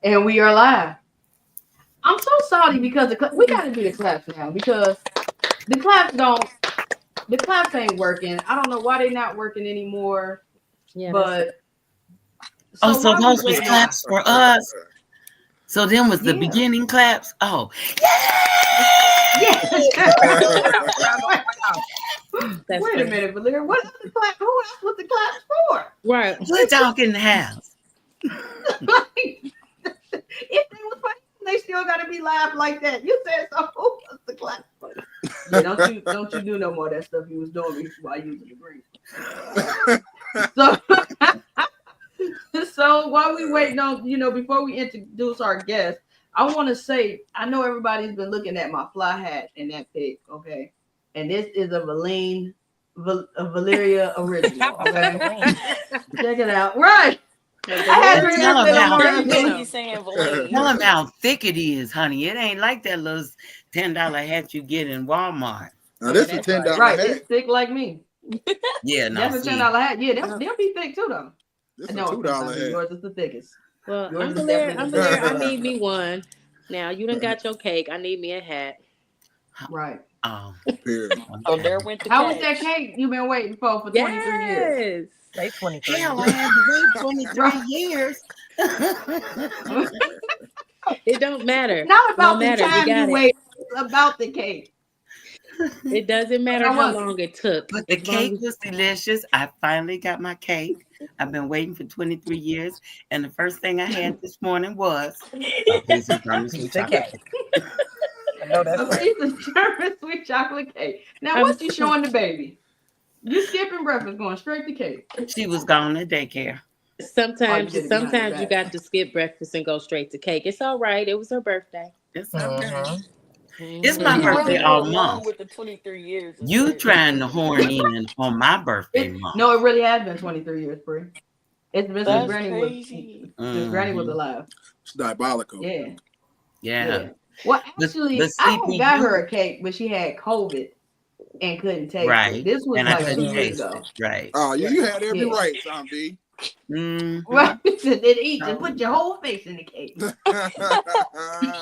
And we are live. I'm so sorry because we got to do the claps now because the claps don't, the claps ain't working. I don't know why they're not working anymore. Yeah, But Oh, so so while we those was waiting on, claps for us. So then was the yeah, beginning claps. Oh, yeah. that's Wait a funny. minute, Valeria. What else the clap? Who else was the claps for? Right. good dog in the house. Like, if they was funny, they still got to be laughed like that. You said so. Who was the clap for? Yeah, don't you do no more of that stuff you was doing while you was in the green. So so while we waiting on, before we introduce our guest, I want to say I know everybody's been looking at my fly hat in that pic, okay? And this is a Valeria original, okay? Check it out. Right. I had her Tell him haircut on how her He's saying Valine. tell him how thick it is, honey. It ain't like that little $10 hat you get in Walmart. Now this is That's $10 Right, hat. it's thick like me. Yeah, no. That's a $10 hat. Yeah, they'll be thick too though. This is a No, $2 hat. yours is the thickest. Well, Yours I'm is Valeria. definitely I'm the Valeria. I thickest. need me one. Now you done got your cake. I need me a hat. Right. Oh, Period. Oh, there went the How was that catch. cake you've been waiting for 23 years? Yes. They 23. hell, I had to wait 23 Right. years. It don't matter. Not No about the matter. We time got you it. wait. It's about the cake. It doesn't matter How how was it? long it took. But the As long cake as was delicious. I finally got my cake. I've been waiting for 23 years. And the first thing I had this morning was a piece of German sweet The chocolate. cake. I know that's A right. piece of German sweet chocolate cake. Now, I'm what you showing the baby? You skipping breakfast, going straight to cake. She was gone at daycare. sometimes did it behind your sometimes you back. got to skip breakfast and go straight to cake. It's all right. It was her birthday. It's okay. Mhm. It's Mhm. my You birthday really all went month. long with the 23 years. It's You crazy. trying to horn in on my birthday month. No, it really has been 23 years, Bree. It's been since That's Granny crazy. was alive. It's diabolical. Yeah, Yeah. yeah. Well, But actually, I sleepy got her you, a cake, but she had COVID and couldn't taste it. right. This was And I like couldn't 2 years taste ago. it. Right. Oh, you had every Yeah. right, Tom B. Mhm. Well, then eat and put your whole face in the cake.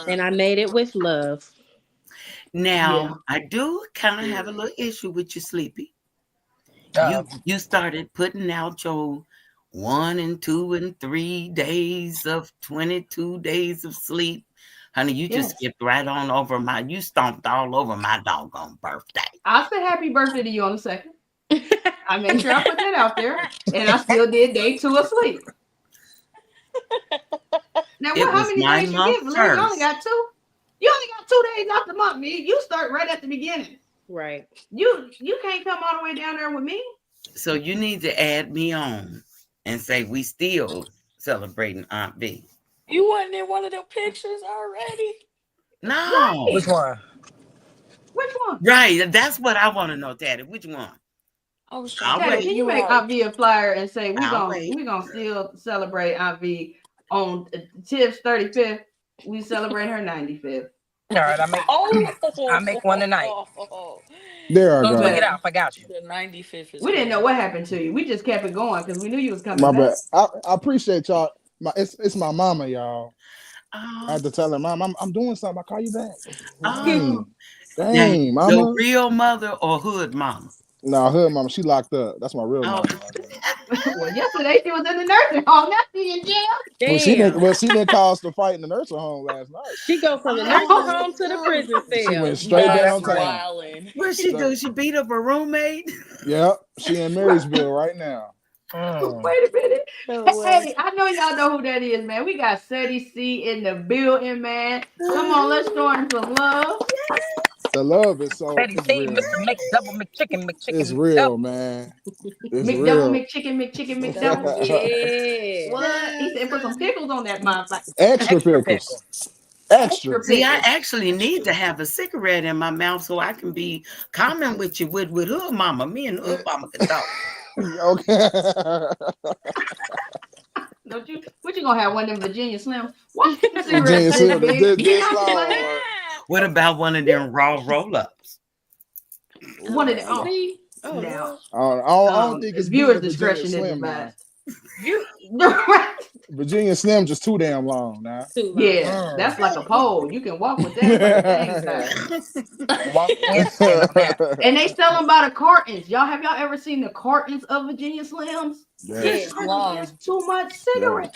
And I made it with love. Now, Yeah. I do kind of have a little issue with you, Sleepy. Uh, You started putting out your 1 and 2 and 3 days of 22 days of sleep. Honey, you just Yes. skipped right on over you stomped all over my doggone birthday. I said happy birthday to you on the 2nd. I made sure I put that out there, and I still did day 2 of sleep. Now, It how was many my days you month get? Valeria? You only first. got 2. You only got 2 days out the month, man. You start right at the beginning. Right. You can't come all the way down there with me. So you need to add me on and say we still celebrating Aunt B. You wasn't in one of them pictures already? No. which one? Which one? Right. That's what I want to know, Daddy. Which one? I was I'll trying to Daddy, wait. figure can you you make out. Aunt V a flyer and say I'll wait. we gonna still celebrate Aunt V on Tiff's 35th? We celebrate her 95th. All right, I make one tonight. There I Don't But take it go. off. I got you. The 95th is we didn't know crazy. what happened to you. We just kept it going because we knew you was coming My back. bad. I appreciate y'all. It's my mama, y'all. I Oh, had to tell her, Mom, I'm doing something. I'll call you back. oh. Dang, Now, dang, your mama. real mother or hood mama? No, her mama, she locked up. That's my real Oh, mama. Well, yesterday she was in the nursing home. Now she in jail. Well, Damn. she didn't cause the fight in the nursing home last night. She go from the nursing oh, home to the prison She cell. went straight Oh, that's downtown. right. Wildin'. what she do? She beat up her roommate? Yep, she in Marysville right now. Wait a minute. No way. Hey, I know y'all know who that is, man. We got Cedric C in the building, man. Come on, let's show him some love. The love is Betty it's C, real. Mr. McDouble, McChicken, It's McChicken, real, McDouble. man. It's McDouble, real. McChicken, McDouble. Yeah. What? He said put some pickles on that motherfucker. Extra Extra pickles. pickle. Extra. Extra See, I pickles. actually need to have a cigarette in my mouth so I can be common with you with hood mama. Me and hood mama can talk. Okay. Don't you? What you gonna have? One of them Virginia Slims? What's the Virginia cigarette Slim, big? the Get dead out the flower lane. one. What about one of them raw roll-ups? One of them. Oh, See? Oh, now I don't think it's viewers' beating the Virginia discretion is Slim now. advised. You Virginia Slim just too damn long now. too long. Yeah, that's like a pole. You can walk with that. It's like a thing size. Walk and stand up now. And they sell them by the cartons. Have y'all ever seen the cartons of Virginia Slims? Yes. Long. It's too much cigarette.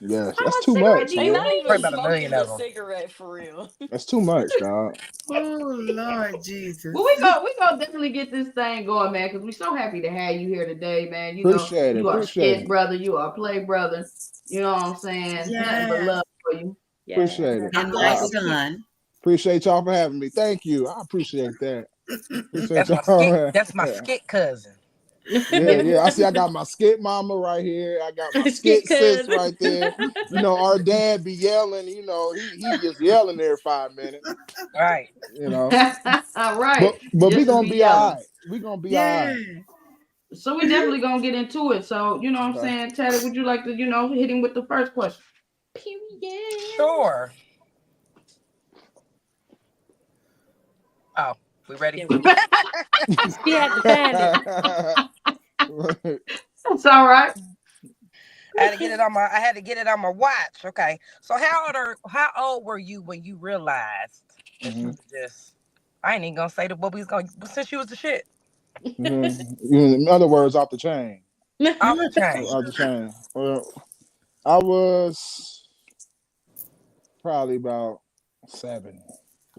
Yes, How that's much too cigarette much. do They you Man. not need? even About a million smoking of the them. cigarette for real. That's too much, dog. Oh Lord Jesus. Well, we gonna definitely get this thing going, man, because we're so happy to have you here today, man. You know, Appreciate it. you are a Appreciate skit it. brother, you are a play brother. You know what I'm saying? Nothing but Yeah. love for you. Yeah. Appreciate it. And I my know. son. Appreciate y'all for having me. Thank you. I appreciate that. Appreciate That's my y'all. skit. That's my skit cousin. Yeah. I see. I got my skit mama right here. I got my skit sis cousin. right there. You know, our dad be yelling. You know, he just yelling every 5 minutes. Right. You know, All right. but we Just to gonna be be yelling. all right. We gonna be all Yeah. right. So we definitely gonna get into it. So you know what I'm Okay. saying, Teddy, would you like to, hit him with the first question? Period. Sure. Oh, we ready? Yeah, she had to find it. That's all right. I had to get it on my. I had to get it on my watch. Okay. So how old were you when you realized that you was just? I ain't even gonna say what we was going. Since you was the shit. In other words, off the chain. Off the chain. Off the chain. Well, I was probably about 7.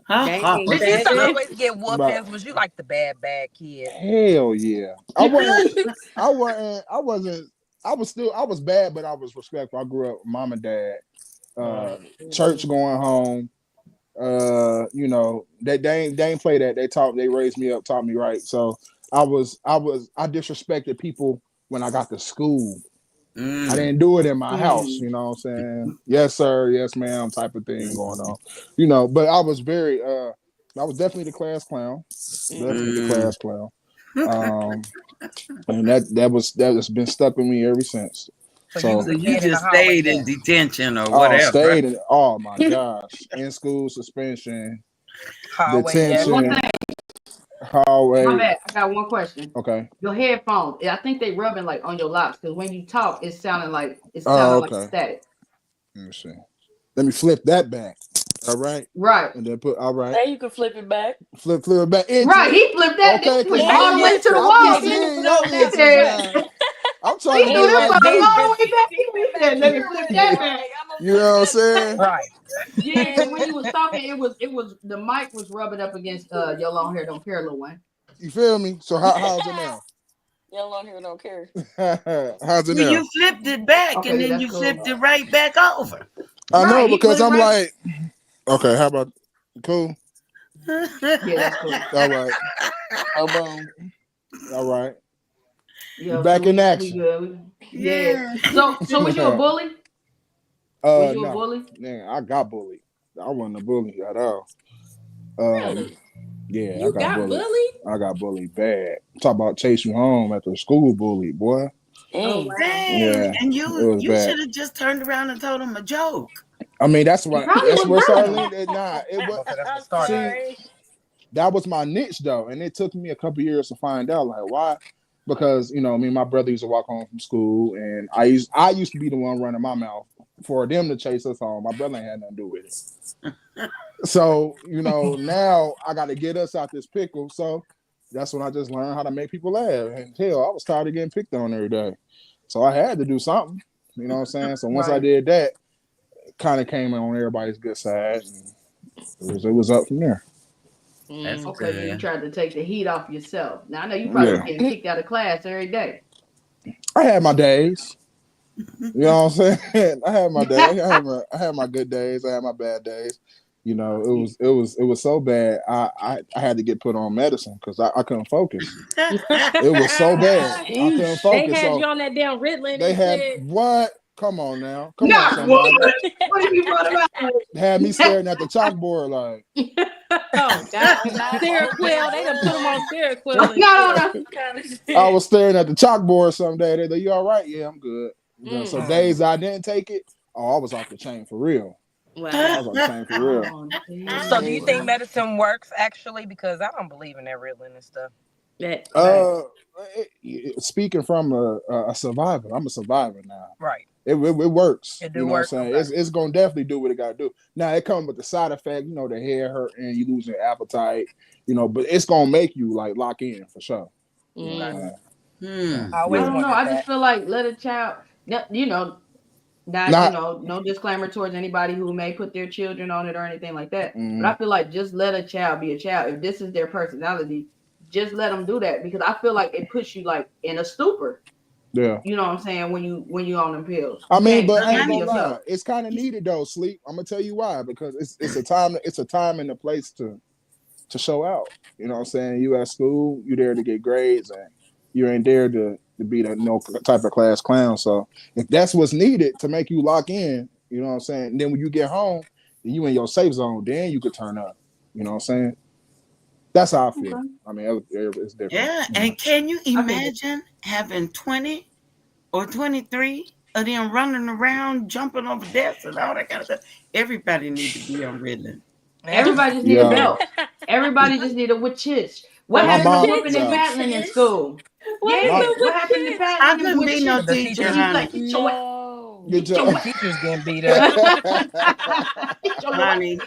Dang, Did you used to David. always get About whoopings? Was you like the bad kid? hell yeah. I was bad, but I was respectful. I grew up with mom and dad, church going home. They ain't play that. They raised me up, taught me right. So I disrespected people when I got to school. I didn't do it in my house, you know what I'm saying? Yes, sir, yes, ma'am, type of thing going on. But I was I was definitely the class clown. Definitely the class clown. And that has been stuck with me ever since. So you was So the you kid in the just hallway. stayed in detention or Oh, whatever. stayed in. Oh my gosh, in school suspension, Hallway. One detention, thing, hallway. my bad. I got one question. Okay. Your headphones, I think they rubbing like on your locks because when you talk, it's sounding like Okay. static. Let me see. Let me flip that back. All right. Right. And then put all right. Now you can flip it back. Flip it back. Right. He flipped that. Okay, He went because all the way to the I'm wall. just seeing your He interest said, now. I'm trying he to threw be them like buttons this. all the way back. He said, let me flip that back. You know what I'm saying? Right. Yeah, because when you was talking, it was the mic was rubbing up against your long hair. Don't care, little one. You feel me? So how's it now? Y'all on here don't care. How's it Well, now? you flipped it back Okay, and then that's you cool. flipped it right back over. I know Right, he because put it I'm right- like, okay, how about cool? Yeah, that's cool. All right, Oh, boom. all right. Yeah, Back so in we action. good. Yeah. So was you a bully? Was you a No, bully? man, I got bullied. I wasn't a bully at all. Really? Yeah, You got bullied? I got bullied bad. Talk about chase you home after school bully, boy. Oh wow. Dang. Yeah, And it you was bad. should have just turned around and told him a joke. I mean, that's He probably where was right. Starlene. Nah, it was. Okay, that's what I'm started. sorry. That was my niche though, and it took me a couple years to find out like why. Because me and my brother used to walk home from school, and I used to be the one running my mouth for them to chase us home. My brother ain't had nothing to do with it. So now I got to get us out this pickle. So that's when I just learned how to make people laugh. And hell, I was tired of getting picked on every day, so I had to do something. You know what I'm saying? So once I did that, it kind of came on everybody's good side, and it was up from there. That's Okay, so you good. tried to take the heat off yourself. Now I know you probably was getting kicked out of class every day. I had my days. You know what I'm saying? I had my days. I had my good days. I had my bad days. It was so bad. I had to get put on medicine because I couldn't focus. It was so bad. I couldn't focus. They had so you on that damn Ritalin. they and had shit. what? Come on now. Come on, Not somebody. what are you running about? Had me staring at the chalkboard like. Oh God. Not Seroquel. They done put them on Seroquel and No. shit. kind of shit. I was staring at the chalkboard someday. They like, you all right? Yeah, I'm good. So Mm. days I didn't take it, I was off the chain for real. I Wow. was off the chain for real. So do you think medicine works actually? Because I don't believe in that Ritalin and stuff. That Speaking from a survivor, I'm a survivor now. Right. It works. It do you know work, what I'm saying? okay. It's gonna definitely do what it gotta do. Now it comes with the side effect, the hair hurting, you losing appetite, but it's gonna make you like lock in for sure. You know what I'm saying? I I always don't know. wondered I that. just feel like let a child, not Not no disclaimer towards anybody who may put their children on it or anything like that. Mhm. But I feel like just let a child be a child. If this is their personality, just let them do that, because I feel like it puts you like in a stupor. Yeah. You know what I'm saying? When you on them pills, I you mean, can't but I ain't be gonna lie, yourself. it's kind of needed though. Sleep. I'm gonna tell you why, because it's a time and a place to show out. You know what I'm saying? You at school, you there to get grades, and you ain't there to be the no type of class clown. So if that's what's needed to make you lock in, you know what I'm saying? And then when you get home, then you in your safe zone, then you could turn up. You know what I'm saying? That's how I feel. Okay. I mean, it's different. Yeah, and can you imagine having 20 or 23 of them running around, jumping over desks and all that kind of stuff? Everybody needs to be on rhythm. Everybody just need a belt. Everybody just need a witch. What My happened to mom, whooping and yeah. paddling in school? What Yeah, is what happened to with I paddling and couldn't with be no chips? The teacher, teachers, She's honey. like, get your ass. No. Get Get your, your ass. teachers getting beat up. Get your ass. Honey,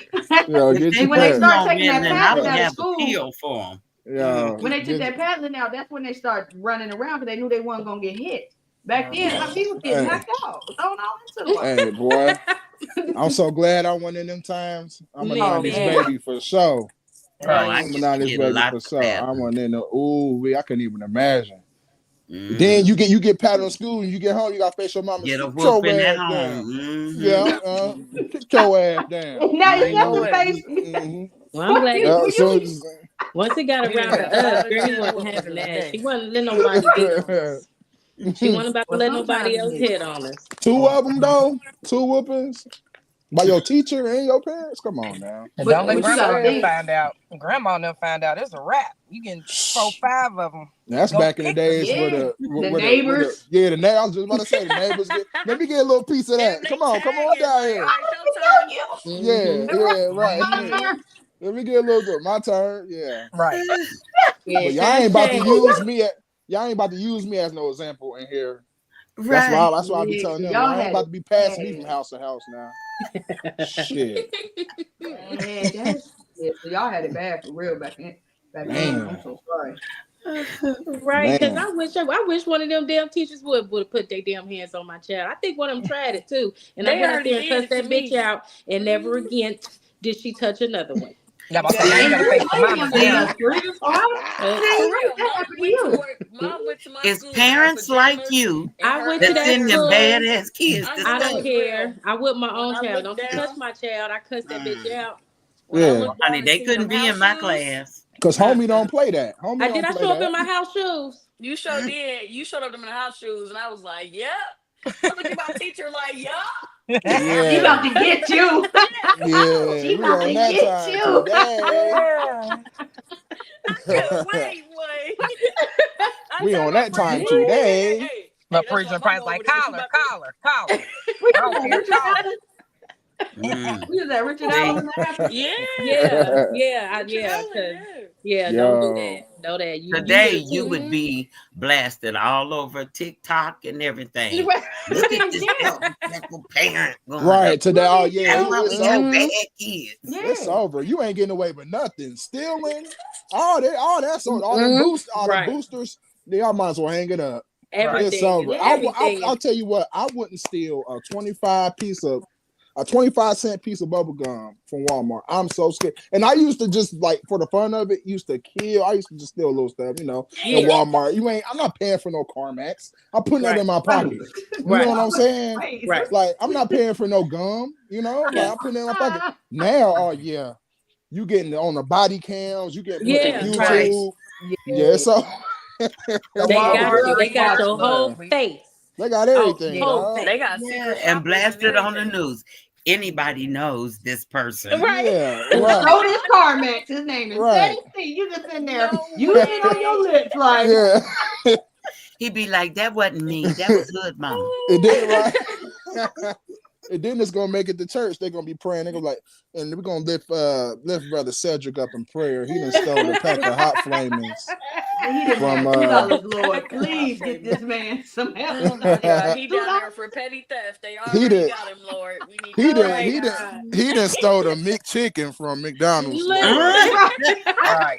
yo, if get they your When they wasn't parents. start on taking that rhythm, I paddling would out of have a school, pill for them. Yeah, when they took that paddling out, that's when they start running around, because they knew they wasn't gonna get hit. Back then, people was getting Hey. knocked out, thrown all into the wall. Hey, boy, I'm so glad I went in them times. I'm a Listen. 90s baby for sure. Oh, I I'm a used to 90s get baby for lots of sure. I paddling. went in the I couldn't even imagine. Mhm. Then you get patted on school, and you get home, you got to face your mama. Get a Sit your whooping at ass home. down. Mhm. Yeah, sit your ass down. Now You you know have to it. face. Mhm. Well, I'm glad Yeah, When so you once it got You around to done us, gotta Granny get a wasn't whooping having today. that. She wasn't letting nobody beat her. She wasn't about to well, let nobody sometimes else it is. hit on us. two of them though, two whoopings by your teacher and your parents. Come on now. And don't let But you grandma gotta and them think. find out. Grandma and them find out. It's a wrap. You getting 4, 5 of them. That's Gonna back in the kick the days where Yeah, the the neighbors. yeah, I was just about to say the neighbors let me get a little piece of that. Come on down here. Yeah, Mm-hmm. yeah, right. My turn. Let me get a little bit. My turn. Yeah. Right. Yeah, But y'all ain't about to hashtag. use me y'all ain't about to use me as no example in here. That's Right. why I be telling them. Y'all Y'all ain't had about it to be passing me from bad. house to house now. Shit. Man, that's yeah. So y'all had it bad for real back then. Back then, I'm Man. so sorry. Right, because Man. I wish one of them damn teachers would have put their damn hands on my child. I think one of them tried it too, and I They went out already there and did cussed it to that bitch me. out, and never again did she touch another one. Yeah, I'm saying now you And gotta you face the ain't mamas never in now. a career, so Uh, how For did real, that happen to you? mom went to my It's school in her parents like pajamas you and I her went to that that send them school. badass kids to I don't school. care. I whip my When own I child. looked Don't you touch down, my child. I cussed that bitch out. when I Yeah. Well, looked honey, down and they seen couldn't them be house in my shoes, class. Cause homie don't play that. Homie I don't did. I play show up in that. my house shoes. you sure did. You showed up in the house shoes, and I was like, "Yep." I looked at my teacher like, "Yup." She Yeah. about to get you. Yeah. She We about on to that get time you. today. Yeah. I couldn't wait, boy. I We turned on my that friend, time like, today. My that's my preacher mama price over like there. She collar. about to. I We don't was at care. Richard Collar. Allen. Mm. We was at Richard See, Allen when that happened. Yeah. Yeah, Allen, cause yeah. don't do Yo. that. Know that you today would have you too. would be blasted all over TikTok and everything. Right. Look at Right, this yeah. disrespectful parent going up. Right. Today. Oh yeah. That's why we It's got over. Mm-hmm. bad kids. It's Yeah. over. You ain't getting away with nothing. Stealing. All them Mm-hmm. boost, all the Right. boosters. Y'all might as well hang it up. Right. It's Everything is over. everything I'll is tell you what. I wouldn't steal a 25-cent piece of bubble gum from Walmart. I'm so scared. And I used to just like for the fun of it, used to kill. I used to just steal little stuff, in yeah. Walmart. I'm not paying for no CarMax. I'm putting that Right. in my pocket. You know Right. what I'm saying? Right. Like I'm not paying for no gum, like Yeah. I'm putting it in my pocket. Now, oh yeah, you getting on the body cams, you getting put on Yeah. Right. YouTube. Yeah. Yeah, so The They got Walmart you. They got screenshots. your whole yeah, face. they got Oh, everything, whole dog. face. They got Yeah, secret and shoppers and blasted on the everything. news. Anybody knows this person. Right. Yeah, And right, so this CarMax, his name is right. Cedric. You just in there No using it on your way. lips, like Yeah, He'd be like, that wasn't me. That was Hood Mama. it did right. And then it's gonna make it to church. They're gonna be praying. They're gonna be like, and we're gonna lift Brother Cedric up in prayer. He done stole a pack of hot flamings He didn't from have $2, Lord. Please get this man some help. Oh my God, he down $2. there for petty theft. They he already did got him, Lord. We need he to done pray. he done God. he done stole the McChicken from McDonald's, Lord. Look. Right.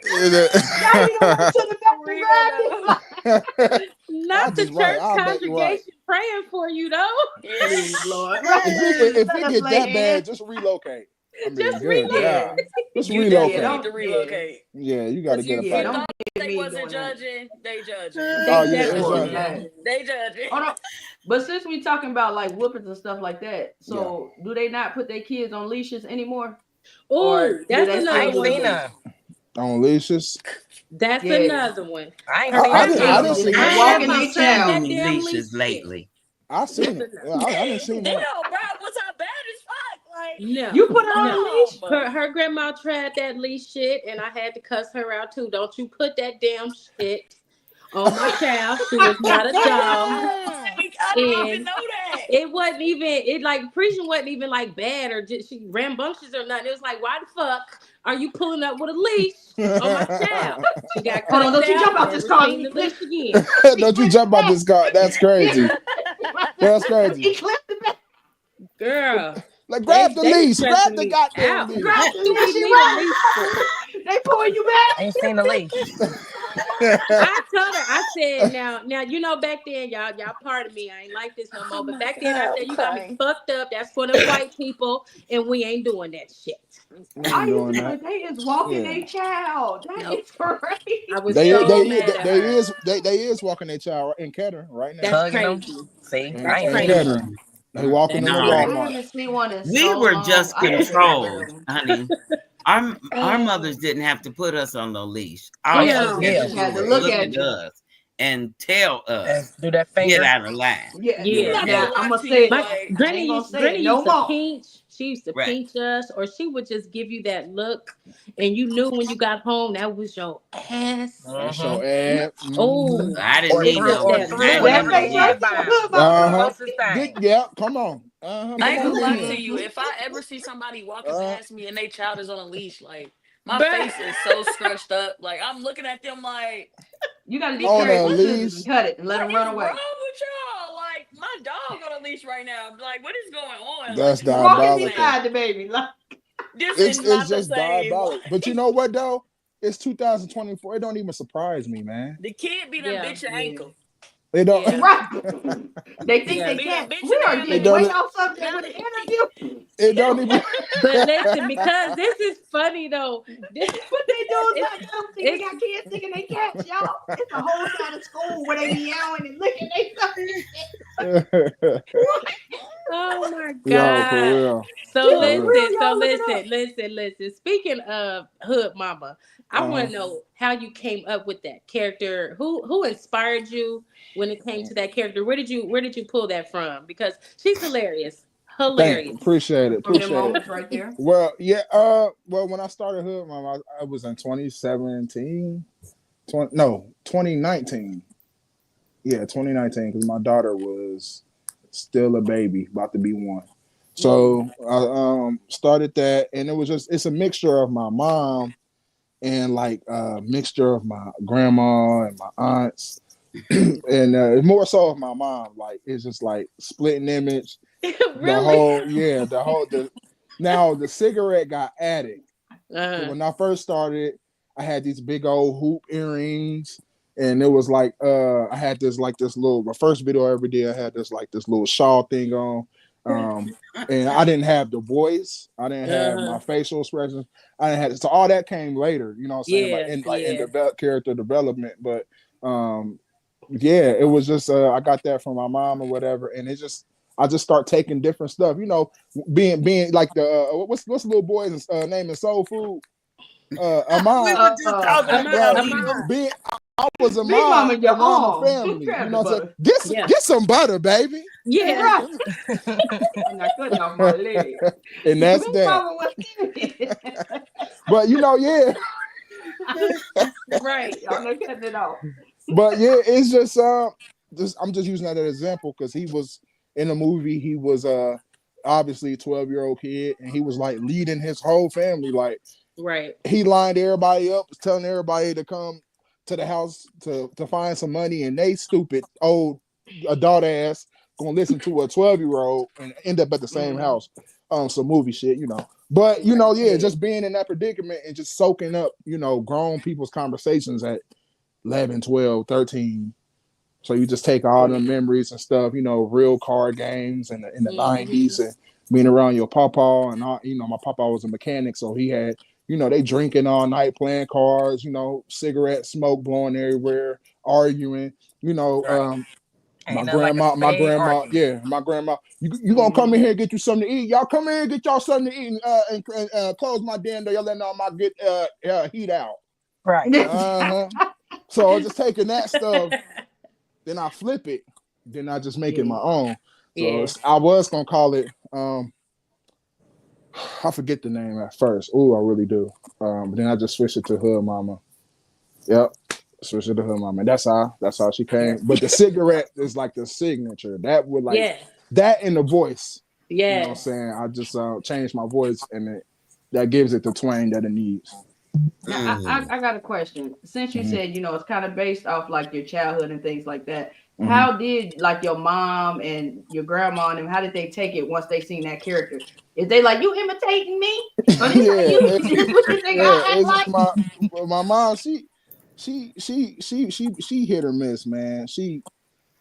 Now you don't want to the back For real to grab him. Not the church I'll bet you right. congregation praying for you though. Please, Lord. If Let it us get lay that bad, hands. just relocate. I mean, Just good relocate. Yeah. God. Just You relocate. definitely Yeah, need to relocate. Yeah, you got to Cause get you, up Yeah, you out don't thought get they me wasn't doing that. judging. They judging. Oh yeah, it's Definitely. judging. They judging. Hold on. But since we talking about like whoopings and stuff like that, so do they not put their kids on leashes anymore? Or Ooh, do that's they I another ain't still do one seen the too. leash? none. On leashes. That's Yeah. another one. I ain't Her seen I that didn't. I shit on didn't no see I They that. leash. had walking my their child that child. damn leashes leash shit. lately. I seen it. That's enough. I didn't see Damn, that. bro, was I bad as fuck? Like, No, You put her on a leash? mom. her grandma tried that leash shit, and I had to cuss her out too. Don't you put that damn shit on my child? She was not a dog, Like, I didn't even and know that. it wasn't even preaching wasn't even like bad or just she rambunctious or nothing. It was like, why the fuck are you pulling up with a leash on my child? She got Hold on, cussed don't you jump out. out this Never car. seen He the clipped, leash again. Don't you jump out this car? That's crazy. That's he crazy. clipped the back. Girl, Like grab the leash. Grab stressing the me goddamn out. leash. Grab What the do leash. we She need a running. leash for? They pulling you I ain't back. seen the leash. I told her, I said, now you know back then, y'all pardon me, I ain't like this no more. Oh But my back then I God, said I'm you got me crying. fucked up. That's for them white people, and we ain't doing that shit. We I ain't used to doing do that. it. They is walking Yeah. their child. That Nope. is crazy. I was They so mad at her. is walking their child in Kettering right now. That's Hugging them. crazy. See, That's I ain't In seen crazy. none. Kettering. They walking That's them at No, I Walmart. crazy. haven't seen one in we so were long. just I had to get rid controlled, of them. honey. Our mothers didn't have to put us on the leash. Oh Our yeah, No. They mothers just yeah. had to would look look at at you. us and tell And us, do that get finger. out of line. Yeah. I'm Yeah. not Yeah, gonna Now I'm lie gonna to say you. it. My Like, I ain't gonna say it granny no used to more. pinch. She used to right. pinch us, or she would just give you that look, and you knew when you got home that was your ass. That's Mm-hmm. your ad. Oh, I didn't Or it's need through, just no, or that through, I look. didn't That need no whatever face right hand leash. there. bind. Hood mama. That's the Uh-huh. closest thing. Yeah, come on. I Come ain't on gonna in lie here. to you. Mhm. If I ever see somebody walking Uh, past me and their child is on a leash, like my Bruh. face is so scrunched up. Like I'm looking at them like, You gotta just on carry because a some what scissors leash. and cut it and let what them run is away. wrong with y'all? Like my dog on a leash right now. Like what is going on? Like That's this is not Walking the diabolical. same. beside the baby. Like, This is It's not the just same. diabolical. But you Like know what though? It's 2024. It don't even surprise me, man. the kid be done Yeah, bit your yeah. ankle. It don't. yeah, Right. They think yeah. they Be done can't. bit We your are damn It getting way don't. ankle. off subject Now with the interview. It don't even. But listen, because this is funny though. This, What they do is it's, like them think they it's got kids thinking they cats, y'all. It's a whole side of school where they meowing and licking they stuff and shit. oh my Yo, for god. real. So This For is real. real, listen, so y'all. Look it up. listen. Speaking of Hood Mama, I want Uh-huh. to know how you came up with that character. Who inspired you when it came to that character? Where did you pull that from? Because she's hilarious, Thank. hilarious. Appreciate it. From them Appreciate it. moments right there. Well, yeah. Well, when I started Hood Mom, I was in 2017. 2019. Yeah, 2019. Because my daughter was still a baby, about to be one. So I started that, and it's a mixture of my mom and like a mixture of my grandma and my aunts, and more so of my mom. Like it's just like splitting image. The Really? whole now the cigarette got added. So Uh-huh. when I first started, I had these big old hoop earrings, and it was like I had this little my first video I ever did. I had this little shawl thing on, and I didn't have the voice. I didn't have Uh-huh. my facial expressions. I didn't have so all that came later. You know what I'm saying? Yeah, In yeah. character development, but yeah, it was just I got that from my mom or whatever, and I just start taking different stuff. You know, being like the what's the little boy's name in Soul Food? We Ahmad, were just talking right? about Am him. Being I was Big mama, Ahmad your around the arm. family. You Grab know the what I'm butter. saying? Yeah. Get some butter, baby. Yeah. Right. I'm not cutting off my leg. And that's Big that. mama was skinny. But you know, yeah. Right. Y'all not cutting it off. But yeah, it's just I'm just using that as an example because he was in the movie. He was obviously 12-year-old kid, and he was like leading his whole family. Like Right. he lined everybody up, telling everybody to come to the house to find some money, and they stupid old adult ass gonna listen to a 12-year-old and end up at the same house. Some movie shit, But yeah, just being in that predicament and just soaking up, grown people's conversations at 11, 12, 13. So you just take all the memories and stuff, real card games in the 90s and being around your papa and all, my papa was a mechanic, so he had, they drinking all night, playing cards, cigarette smoke blowing everywhere, arguing, Right. my Ain't nothing like a grandma, spade argument. my grandma, you gonna come in here and get you something to eat. Y'all come in here and get y'all something to eat and close my damn door. Y'all letting all my good heat out. Right. So I was just taking that stuff, then I flip it, then I just make it my own. So I was gonna call it I forget the name at first. Oh, I really do. But then I just switched it to Hood Mama. Yep. Switched it to Hood Mama. And that's how she came. But the cigarette is like the signature. That would that in the voice. Yeah. You know what I'm saying? I just changed my voice and that gives it the twang that it needs. Now, I got a question. Since you said, it's kind of based off like your childhood and things like that, how did like your mom and your grandma and them, how did they take it once they seen that character? Is they like, you imitating me? Or this what you think I act like? My mom, she hit or miss, man.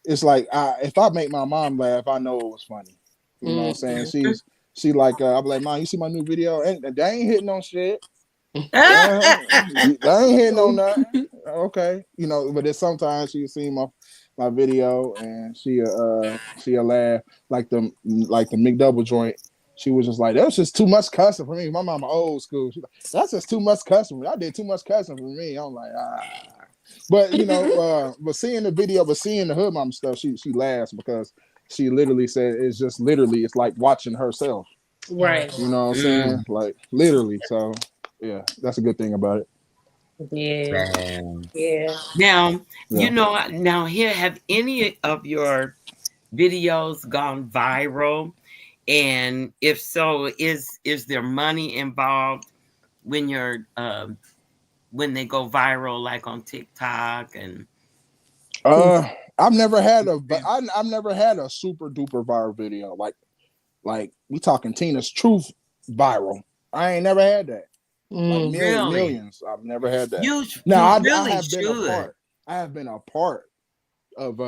It's like if I make my mom laugh, I know it was funny. You know what I'm saying? She like I'll be like, Mom, you see my new video? And they ain't hitting on shit. They ain't hitting on nothing. Okay. But then sometimes she see my video and she'll laugh like the McDouble joint. She was just like, that was just too much cussing for me. My mama old school. She's like, that's just too much cussing. I did too much cussing for me. I'm like, But but seeing the video, but seeing the Hood Mama stuff, she laughs because she literally said it's like watching herself. Right. You know what I'm saying? Like literally. So yeah, that's a good thing about it. Yeah. Now, now here, have any of your videos gone viral? And if so, is there money involved when you're when they go viral, like on TikTok and? I've never had a super duper viral video like we talking Tina's Truth viral. I ain't never had that. Like millions. I've never had that. I have been a part of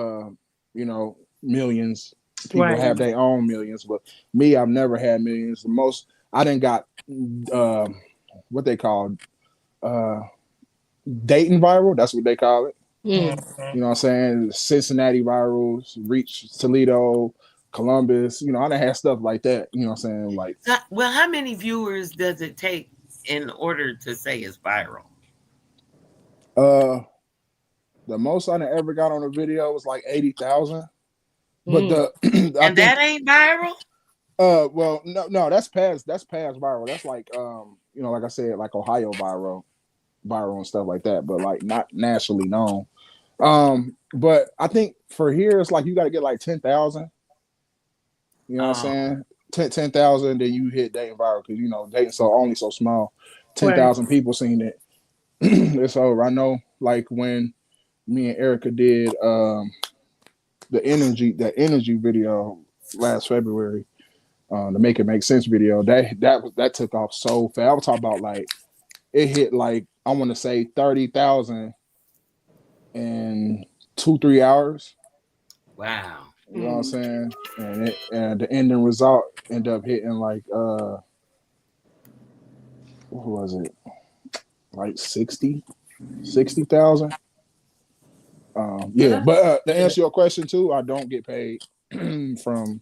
millions. People have their own millions, but me, I've never had millions. The most I didn't got what they call Dayton viral. That's what they call it. You know what I'm saying? Cincinnati virals, reach Toledo, Columbus. I done had stuff like that. You know what I'm saying? Like, well, how many viewers does it take in order to say it's viral? The most I done ever got on a video was like 80,000. But that ain't viral. Well, no, that's past viral. That's like like I said, like Ohio viral and stuff like that, but like not nationally known. But I think for here it's like you got to get like 10,000. You know what I'm saying? 10,000, then you hit Dayton viral because Dayton's only so small. 10,000 people seen it. It's over. I know, like when me and Erica did the energy video last February, the Make It Make Sense video. That took off so fast. I was talking about like it hit like I want to say 30,000 in 2-3 hours. Wow. You know what I'm saying? And the ending result ended up hitting like what was it? Like 60,000. Yeah, but to answer your question too, I don't get paid from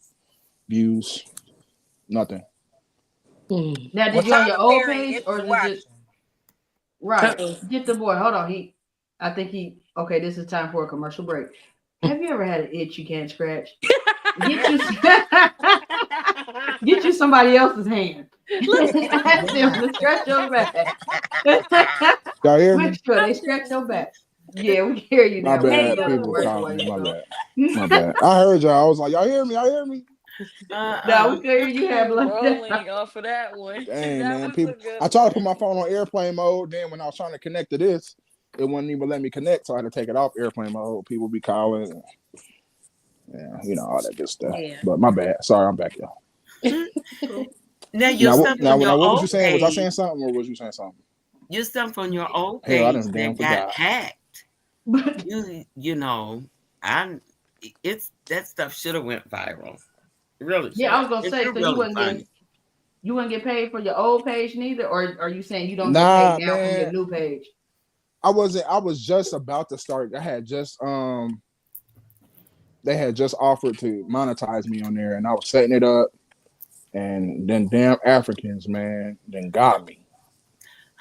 views, nothing. Now, did you on your old page or is it just right? Get the boy. Hold on, I think okay. This is time for a commercial break. Have you ever had an itch you can't scratch? Get you somebody else's hand. Ask them to scratch your back. Y'all hear me? Make sure they scratch your back. Yeah, we hear you now. My bad, people calling me. My bad. I heard y'all. I was like, y'all hear me? Y'all hear me? No, we could hear you have like rolling off of that one. Dang, That man, was people. a good I tried to one. put my phone on airplane mode. Then when I was trying to connect to this, it wouldn't even let me connect, so I had to take it off airplane mode. People be calling, yeah, you know all that good stuff. Yeah. But my bad. Sorry, I'm back, y'all. Cool. Now your stuff on your What was you old saying? Was I page, saying something, or was you saying something? your stuff on your old Hell, I page done damn that got forgot. hacked. But You know, it's that stuff should have went viral. Really should. yeah, I was gonna It's say, so really funny. you wouldn't get paid for your old page neither, or are you saying you don't get paid Nah, now from your man. new page? I wasn't. I was just about to start. I had just they had just offered to monetize me on there, and I was setting it up, and then damn Africans, man, then got me.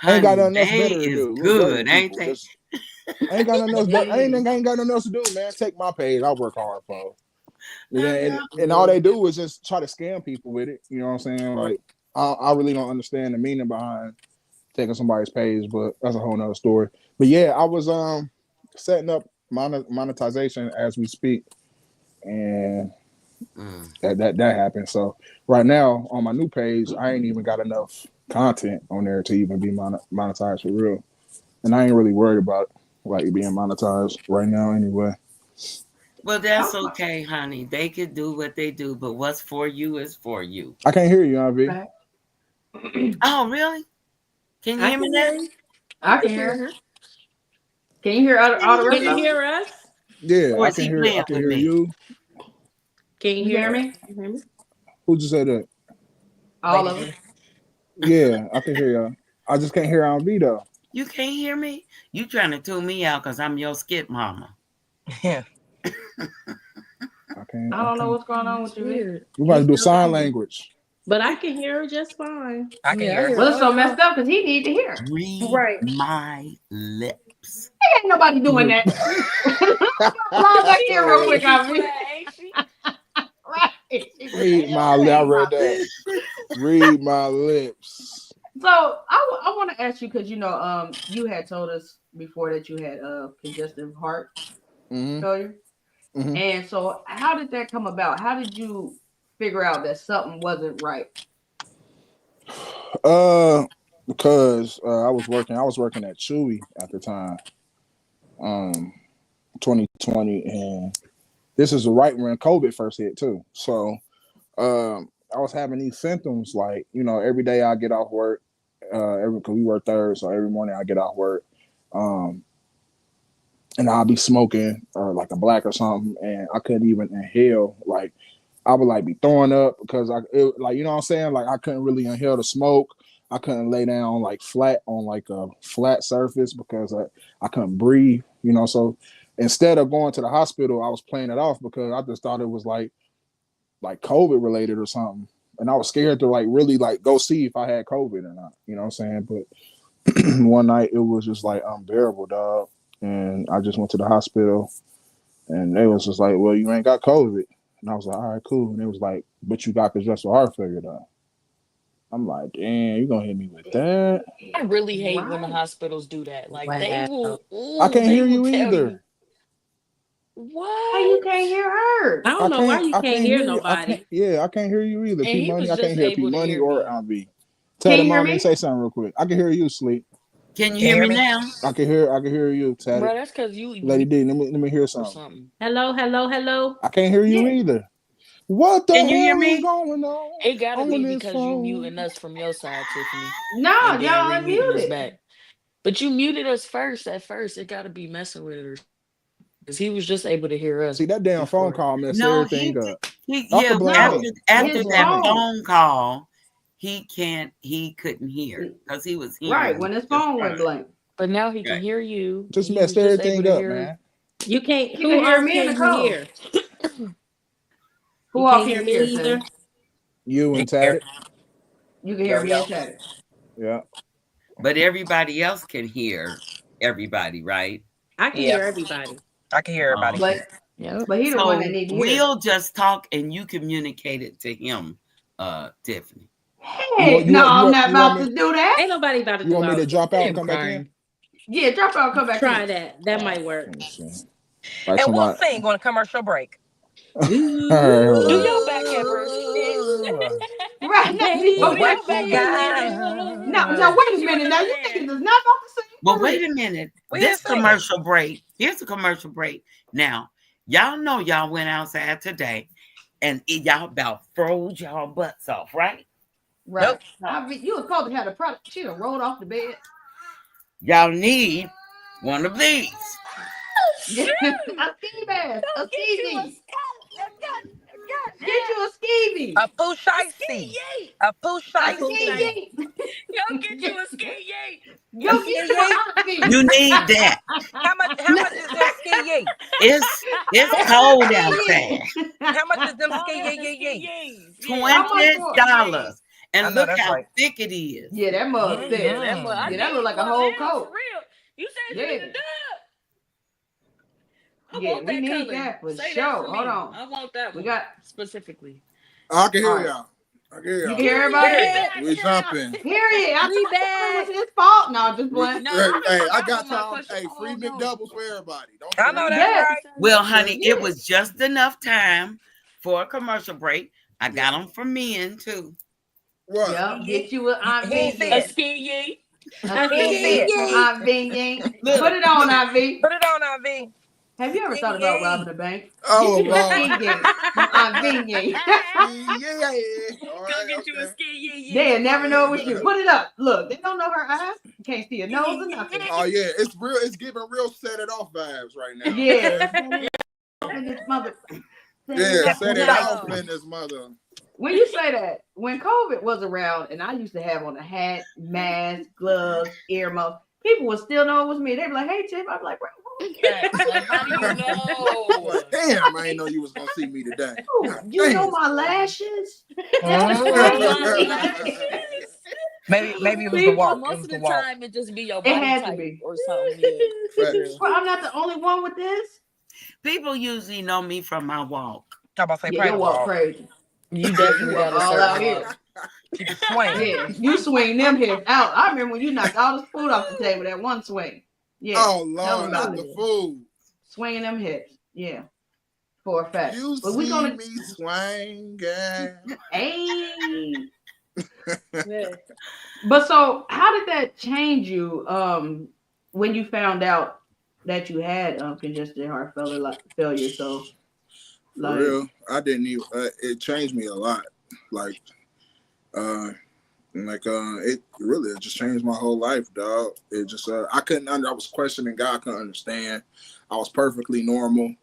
I ain't got Honey, nothing else they better to is do. Little dirty good, ain't people. they? Just I ain't got nothing else. I Yeah. ain't got nothing else to do, man. Take my page. I work hard for. I And all they do is just try to scam people with it. You know what I'm saying? Like I really don't understand the meaning behind taking somebody's page, but that's a whole nother story. But yeah, I was setting up monetization as we speak, and that happened. So right now on my new page, I ain't even got enough content on there to even be monetized for real, and I ain't really worried about like being monetized right now anyway. Well, that's okay, honey. They could do what they do, but what's for you is for you. I can't hear you, Ivy. Right. Oh, really? Can you I hear me can now? hear you. I can hear her. Can you hear all the Can rest Can of you them? hear us? Yeah, Or I is can he hear. I playing can with hear me? you. Can you You hear hear us? me? You hear me? Who just said that? All Lady of them. D. Yeah, I can hear you. I just can't hear Ivy though. You can't hear me? You trying to tune me out because I'm your skit mama. Yeah. I can't. I don't know what's going on It's with you, Vic. weird. We about You to do still sign talking. language. But I can hear her just fine. I can hear. Well, it's so messed up because he need to hear. Read Right. my lips. Ain't nobody doing that. Log back She here real ready quick, for Ivy. that, ain't she? Right. Read my lips. I read that. Read my lips. So I want to ask you because you had told us before that you had congestive heart Mm-hmm. failure, Mm-hmm. and so how did that come about? How did you figure out that something wasn't right? Because I was working at Chewy at the time, 2020, and this is right when COVID first hit too. So I was having these symptoms like every day I get off work, because we work third, so every morning I get off work, and I'll be smoking or like a black or something, and I couldn't even inhale. Like I would like be throwing up because like what I'm saying, like I couldn't really inhale the smoke. I couldn't lay down like flat on like a flat surface because I couldn't breathe. So instead of going to the hospital, I was playing it off because I just thought it was like COVID related or something. And I was scared to like really like go see if I had COVID or not. You know what I'm saying? But one night it was just like unbearable, dog. And I just went to the hospital and they was just like, well, you ain't got COVID. And I was like, all right, cool. And it was like, but you got congestive heart failure though. I'm like, damn, you gonna hit me with that? I really hate when the Right. hospitals do that. Like they Wow. I can't they hear will you tell either. you How you what? can't hear her? I don't know why you I can't can't hear hear you. nobody. I can't hear you either. And P he Money, was I can't just hear P able to Money hear or me. LV. Tell Can the you hear mommy me? say something real quick. I can hear you, Sleep. Can you Can you hear hear me me? now? I can hear you, Tatty. Bro, that's because Lady you D, let me hear or something. something. Hello, hello, hello. I can't hear you Yeah. either. What the Can you hear hell is me? going It gotta on be this because you phone? muting us from your side, Tiffany, No, and then y'all remuting us unmuted. back. But you muted us first at first. It gotta be messing with her. Because he was just able to hear us See, that damn phone before. call messed No, everything up. Y'all yeah, can blame No, me. Y'all can after his blame that me. phone. phone call, he couldn't hear because he was Right, hearing when me his just phone went fine. blank. But now he can Right. hear you, and Just he was messed just able everything to up, hear. man. You can't. You can Who hear all me and can you Nicole. hear? Who You all can't can hear you me hear, Tay? either. You You and can hear. Tatted. You can hear Yo, me and yo. Cedric. Yeah. But everybody else can hear everybody, right? I can Yeah, hear everybody. I can hear everybody. Okay. But Yep. he the one that So need to hear. we'll just talk and you communicate it to him, Tiffany. Hey, no, I'm not about to do that. Ain't nobody about to you do want me all to that. drop I out and am come back in? crying. Yeah, drop out, come back Try in. that. That might work. Let me see. Like And we'll somebody. sing on a commercial break. Do Ooh. your back ever itch? Right now, do Baby, your do back your What back you itch? got? Now wait a She was minute. doing Now the you dance. niggas is not about to sing Well, for wait real. a minute. We This ain't singing. commercial break. Here's a commercial break. Now, y'all know y'all went outside today and y'all about froze y'all butts off, right? Right. Nope. You was supposed to have the product. She done rolled off the bed. Y'all need one of these. A ski mask. A skeevy. Get you a skeevy. A poo shicey. A poo A shicey. ski Yo, get you a ski yay. Go A get ski you yay? an IV. You need that. How much is them ski yay? It's cold outside. How much is them Oh, ski that's the yay ski yay? yays. How much for it? $20. I And know look that's how right. thick it is. Yeah, that mug Yeah, thick. that much. I Yeah, need that look like a one whole now, coat. for real. You said you Yeah. need a dub. I Yeah, want we that need color. that for Say sure. that for me. Hold on. I want that We one got. specifically. I can All hear right. y'all. I can hear You y'all. can hear everybody? Period. We jumping. Period. I We thought it back. was his fault. No, just We, playing. No, hey, you done hey, I forgot got what my time. question. Hey, Oh free no. McDoubles for everybody. Don't I trip. know that's Yes. right. Well, Don't trip. honey, it was just enough time for a commercial break. I got them for men too. What? Yep. Get you an He ain't see A IV. it. ski yay. A He ain't see skeevy. it. IV. Put Look, it on, IV. Put it on, IV. Have you ever thought about robbing a bank? Oh Get you a Lord. ski yay. Some IV yay. Yeah. All Go right. get you a Okay. ski yay. They'll never know it was you. Put it up. Look, they don't know her eyes. You can't see her nose or nothing. Oh yeah, it's real. It's giving real set it off vibes right now. Yeah. Okay? In this mother. Yeah, That set poo it off shicey. in this mother. When you say that, when COVID was around and I used to have on a hat, mask, gloves, earmuffs, people would still know it was me. They'd be like, hey, Chip. I'd be like, Facts. Like, how do you know? Like, damn, I didn't know you was gonna see me today. oh, you know my lashes? That's crazy. Maybe it was the People, walk. It most was of the the walk. time it just be your It body had to type be. or something. Yeah, for Facts. real. Well, I'm not the only one with this. people usually know me from my walk. I'm about to say Yeah, pray your the walk walk. crazy. You Yeah, you definitely walk got a all out certain here. walk. Keep it swinging. Yeah, you swing them hips out. I remember when you knocked all the food off the table that one swing. Yeah, Oh tell Lord, them not about the it. food. Swinging them hips. Yeah, for a fact. You But we see gonna. me swinging. Hey. Yeah. But so, how did that change you? When you found out that you had congestive heart failure. So, For like, real, I didn't even. It changed me a lot. Like, uh, it really just changed my whole life, dog. It just, I couldn't. I was questioning God. I couldn't understand. I was perfectly normal.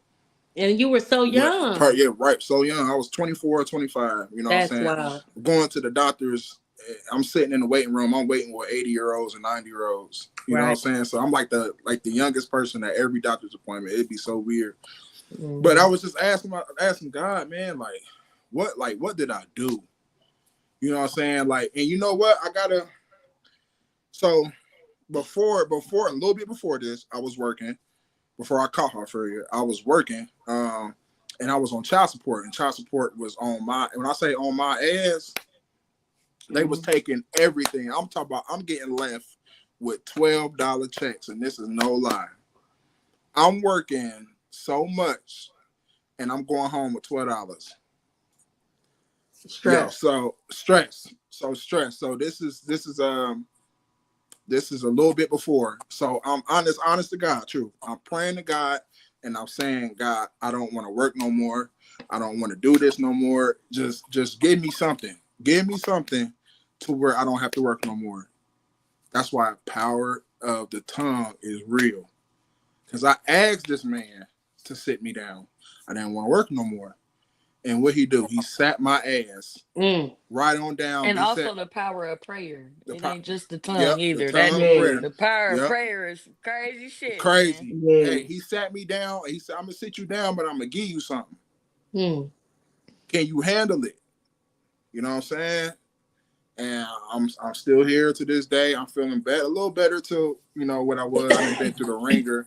And you were so young. Yeah, right. So young. I was 24, 25. You know what I'm That's saying? wild. Going to the doctors. I'm sitting in the waiting room. I'm waiting with 80-year-olds and 90-year-olds. You know what I'm Right. saying? So I'm like the youngest person at every doctor's appointment. It'd be so weird. Mhm. But I was just asking God, man, what did I do? You know what I'm saying? Like, and you know what? So before a little bit before this, I was working. Before I caught heart failure, I was working. And I was on child support, and child support was on my, when I say on my ass, they was taking everything. I'm talking about, I'm getting left with $12 checks, and this is no lie. I'm working so much, and I'm going home with $12. Yeah, stress. so stress. So this is a little bit before. So I'm honest to God, true. I'm praying to God, and I'm saying, God, I don't want to work no more. I don't want to do this no more. Just give me something. Give me something to where I don't have to work no more. That's why power of the tongue is real. Because I asked this man to sit me down. I didn't want to work no more. And what he do? He sat my ass right on down. And He also said, the power of prayer. It po- ain't just the tongue yep, the either. tongue That of prayer. the power of Yep. prayer is crazy shit, man. Crazy. Yeah. Hey, he sat me down. He said, I'm gonna sit you down, but I'm gonna give you something. Mm. Can you handle it? You know what I'm saying? And I'm still here to this day. I'm feeling better, a little better to, what I was. I've been through the ringer.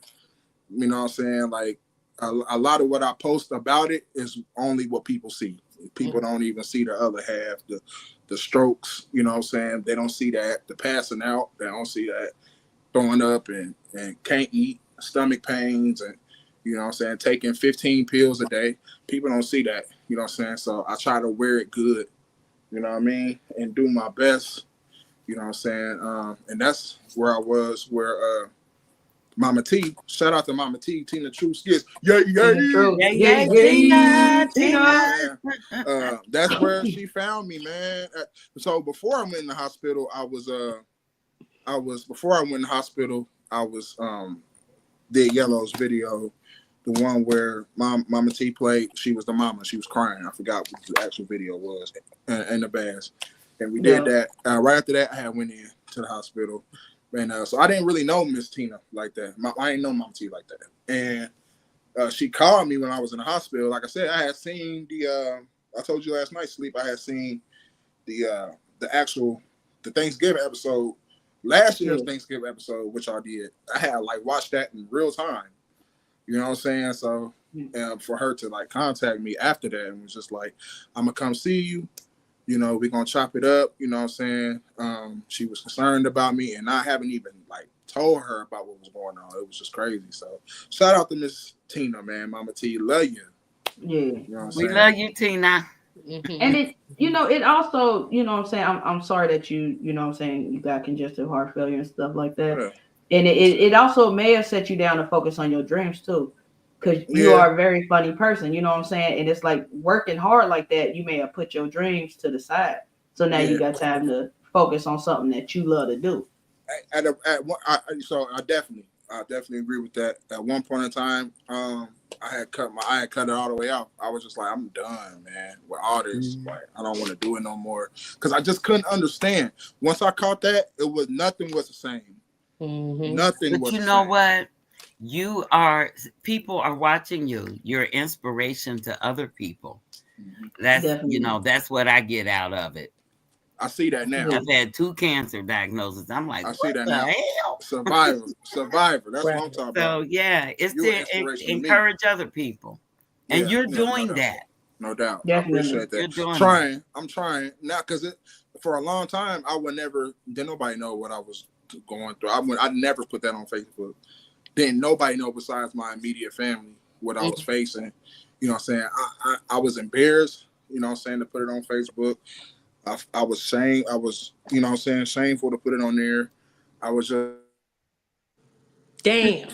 You know what I'm saying? Like a lot of what I post about it is only what people see. People don't even see the other half, the strokes, you know what I'm saying? They don't see that, the passing out, they don't see that, throwing up and can't eat, stomach pains, and You know what I'm saying? Taking 15 pills a day. People don't see that. You know what I'm saying? So I try to wear it good. You know what I mean? And do my best. You know what I'm saying? And that's where I was, where Mama T, shout out to Mama T, Tina True Skits. Yeah. Tina. That's where she found me, man. So before I went in the hospital, I was did Yellow's video, the one where Mama T played. She was the mama. She was crying. I forgot what the actual video was, and the bass. And we did that. Right after that, I had went in to the hospital, and so I didn't really know Miss Tina like that. I didn't know Mama T like that. And she called me when I was in the hospital. Like I said, I had seen I told you last night, Sleep. I had seen the Thanksgiving episode. Last year's Thanksgiving episode, which I did, I had watched that in real time. You know what I'm saying? So for her to contact me after that and was just like, I'm gonna come see you. You know, we're gonna chop it up. You know what I'm saying? She was concerned about me, and I haven't even told her about what was going on. It was just crazy. So shout out to Miss Tina, man. Mama T, love you. Yeah, you know what I'm We saying? love you, Tina. And it also, you know what I'm saying, I'm sorry that you know what I'm saying, you got congestive heart failure and stuff like that. Yeah. And it also may have set you down to focus on your dreams too, because you are a very funny person, you know what I'm saying, and it's working hard like that, you may have put your dreams to the side, so now you got time to focus on something that you love to do. So I definitely agree with that. At one point in time, I had cut it all the way out. I was just like, I'm done, man, with all this. I don't want to do it no more, because I just couldn't understand. Once I caught that, nothing was the same. Nothing. But you know what? People are watching you. You're inspiration to other people. That's Definitely. that's what I get out of it. I see that now. I've had 2 cancer diagnoses. I'm like, I see that the now. hell? Survivor. That's what I'm talking about. So yeah, it's to encourage other people, and you're doing that. No doubt. Definitely. I appreciate that. You're doing I'm trying now, because for a long time didn't nobody know what I was going through. I never put that on Facebook. Didn't nobody know besides my immediate family what I was facing. You know what I'm saying? I was embarrassed, you know what I'm saying, to put it on Facebook. I was you know what I'm saying, shameful to put it on there. I was just Damn.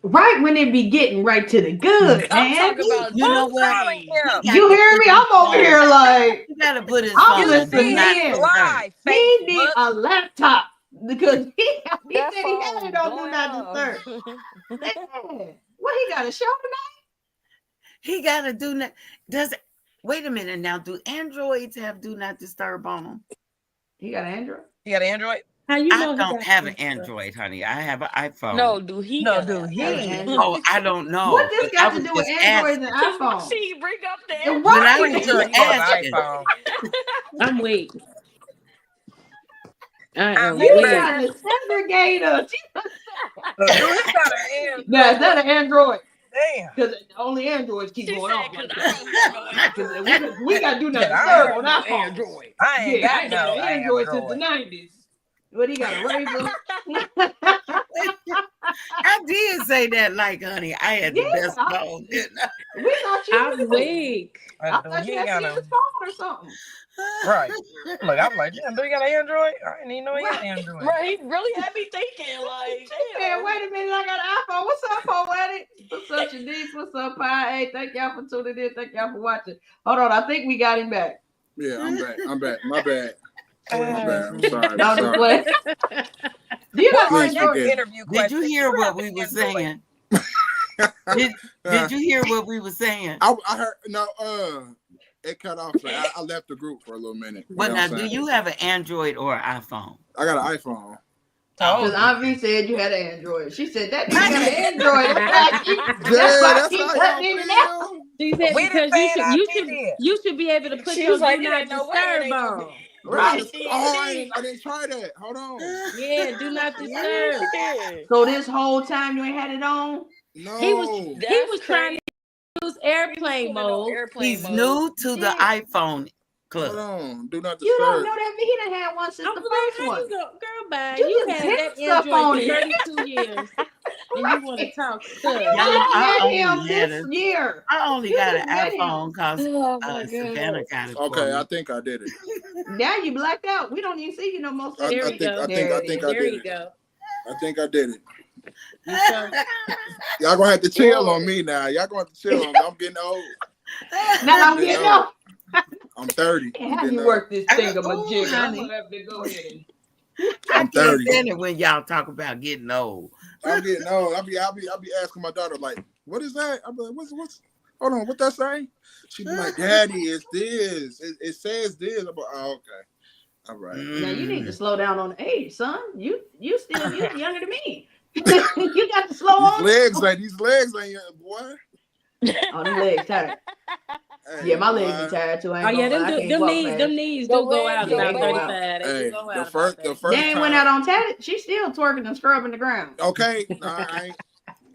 Right when it be getting right to the good, I'm man. talking about You know what? You hear me? I'm over here like, You gotta put his I'm phone listening in. Live. He need a laptop, because he that said he had it on Do Not Disturb. What, he got a show tonight? He gotta do not. Wait a minute now. Do Androids have Do Not Disturb on them? He got an Android? You got an Android? How you know I don't have an Android, honey. I have an iPhone. No, do he? No, got do that? he? Oh, I don't know. What this But got I to was do with just Android and asking. iPhone? See, bring up the And When I why? was Sure, just you have an asking. iPhone. I'm waiting. I am He waiting. got a segregator. Dude, he got an Android. Now, is that an Android? Damn. Because only Androids keep She going said, off. "'Cause Like I don't have no Android." that. We got to do not Yeah, I disturb ain't on got our no phone. Android. I ain't I got ain't had no an Android since the Android. 90s. But he got a Razor. I did say that, honey, I had the best Yeah. phone, didn't I? We thought you I'm weak. I thought you had his phone or something. Right. Look, I'm like, damn, do you got an Android? I didn't even know he had an Android. Right, he really had me thinking, like, Man, damn. wait a minute, I got an iPhone. What's up, Poetic? What's up, Shanice? What's up, Pi? Hey, thank y'all for tuning in. Thank y'all for watching. Hold on, I think we got him back. Yeah, I'm back. My bad. I'm sorry. No, just play. Do you What know are Please your forgive me. interview Did questions? you hear Do what have we an were Android? saying? Did you hear what we were saying? I heard it cut off. I left the group for a little minute. Well, know now, what I'm do saying? you have an Android or an iPhone? I got an iPhone. Because Aunt V said you had an Android. She said that nigga got an Android. That's why she cutting in and out. She said We because didn't say it, you should be able to put She your was like, do "It not ain't no way it disturb ain't gonna on. be." Right. I didn't try that. Hold on. Yeah, do not disturb. Yeah. So this whole time you ain't had it on? No. He was trying to use airplane mode. He's new to the iPhone Hold club. on. Do not disturb. You don't know that he done had one since I'm the like, first how one. you go, girl? Bye. You You just had hit that stuff Android on for it. 32 years. and you want to talk stuff. Y'all, I I met him only had this a- year. I only You got just an met him. iPhone because Oh my Savannah god. got it for Okay, I me. think I did it. Now you blacked out. We don't even see you no more. I There you think go. I think I think I There did you it. go. I think I did it. You so Y'all gonna have to chill on me now. Y'all gonna have to chill on me. I'm getting old. Now I'm getting up. I'm 30. Can I'm have getting you old. work this thing of Ooh, a jig. I'm honey. gonna have to go ahead and. I I'm can't 30. stand it when y'all talk about getting old. I'm getting old. I'll be asking my daughter like, what is that? I'm like, what's hold on, what that say? She be like, Daddy, it's this. It says this. I'm like, oh, okay. All right. Now you need to slow down on the age, son. You younger than me. You got to slow on. These legs ain't boy. Oh, them legs tired. Hey, Yeah, my legs boy. be tired too. I oh ain't yeah, gonna lie. I can't walk fast. them knees The do go out legs about don't go 35. out. They Hey, do go the out first about They 35. ain't went out on tatted. She's still twerking and scrubbing the ground. Okay. Nah, I ain't.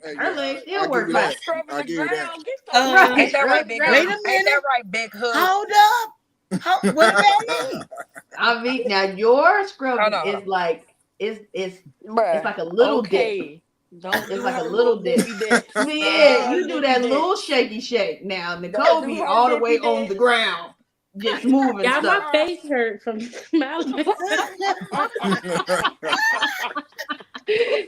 Hey, Her legs still I work give you fine. that. Scrubbing I the give you that. ground. Get the Right. Ain't that right, Scrub Big the Hood? Wait a ground. Ain't minute. that right, Big Hood? Hold up. What about me? I mean, now your scrubbing Hold on. is like it's bruh. like a little dip. Okay. Don't It's do like a her little dip. dippy dip. Don't do Yeah, her you do dippy that dip. little shaky shake. Now Nicole Don't do be her all the way dippy on dip. the ground, just moving Y'all, my stuff. face hurt from smiling.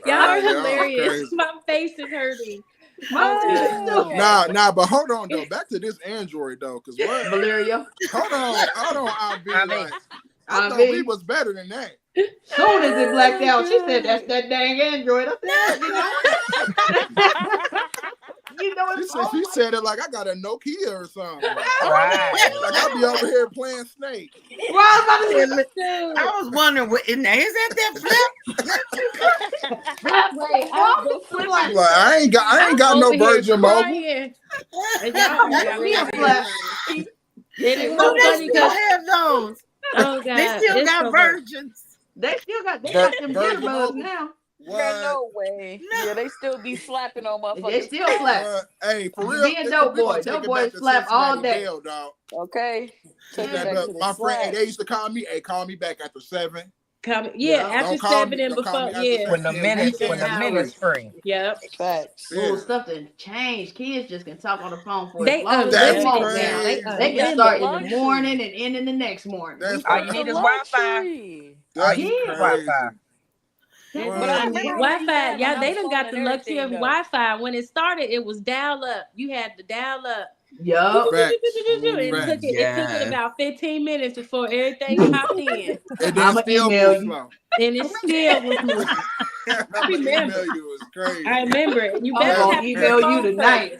Y'all are Y'all hilarious. crazy. My face is hurting. My face is Oh. stupid. Nah, but hold on though. Back to this Android though, cause what? Valeria, Hold on, IB. I mean, Like, I thought we was better than that. soon as it blacked Oh, out, she said, God. "That's that dang Android." I said, "You know, you know She it's said all she said it like I got a Nokia or something. right. Like I be over here playing Snake. Well, I was about to I was wondering, what is that flip? Wait, I'm the say, flip. Like I ain't got I'm no over here Virgin Mobile. crying. And y'all got me me a over here flap. crying. It is Do so they funny still because have those? oh They god, still it's got so funny. virgins. They still got them Virgin jitterbugs Mobile. now. Girl, What? no way. No. Yeah, they still be slapping on They motherfuckers. still flap. What? Hey, for You real, be a dope we gonna boy. take Dope it back boys to flap all Cincinnati day. Dale, dog. Okay. Take That it back Mm. to the my friend, slap. they used to call me. Hey, call me back after 7. Yeah, Don't after call me- 7 and don't call me before, after yeah. When the Yeah, minutes weekends free. free. Yep. Facts. Ooh, Yeah, stuff done changed. Kids just can talk on the phone for as They long as they that's unlimited want now. now. They crazy. They can That's unlimited. the start in the morning luxury. and end in the next morning. That's All That's you the need is crazy. Wi-Fi. luxury. All That's you need is crazy. Wi-Fi. That's But I What? remember funny. when we used to Wi-Fi, have a yeah, they house done phone got and the luxury everything of though. Wi-Fi. When it started, it was dial up. You had to dial up. Yup. Facts. It took it Yeah. about 15 minutes before everything popped in. And then I'ma still email move you. slow. And it still was moving. I'm gonna remember. email you. It's crazy. I remember it. You I'm better gonna tap the email you phone tonight.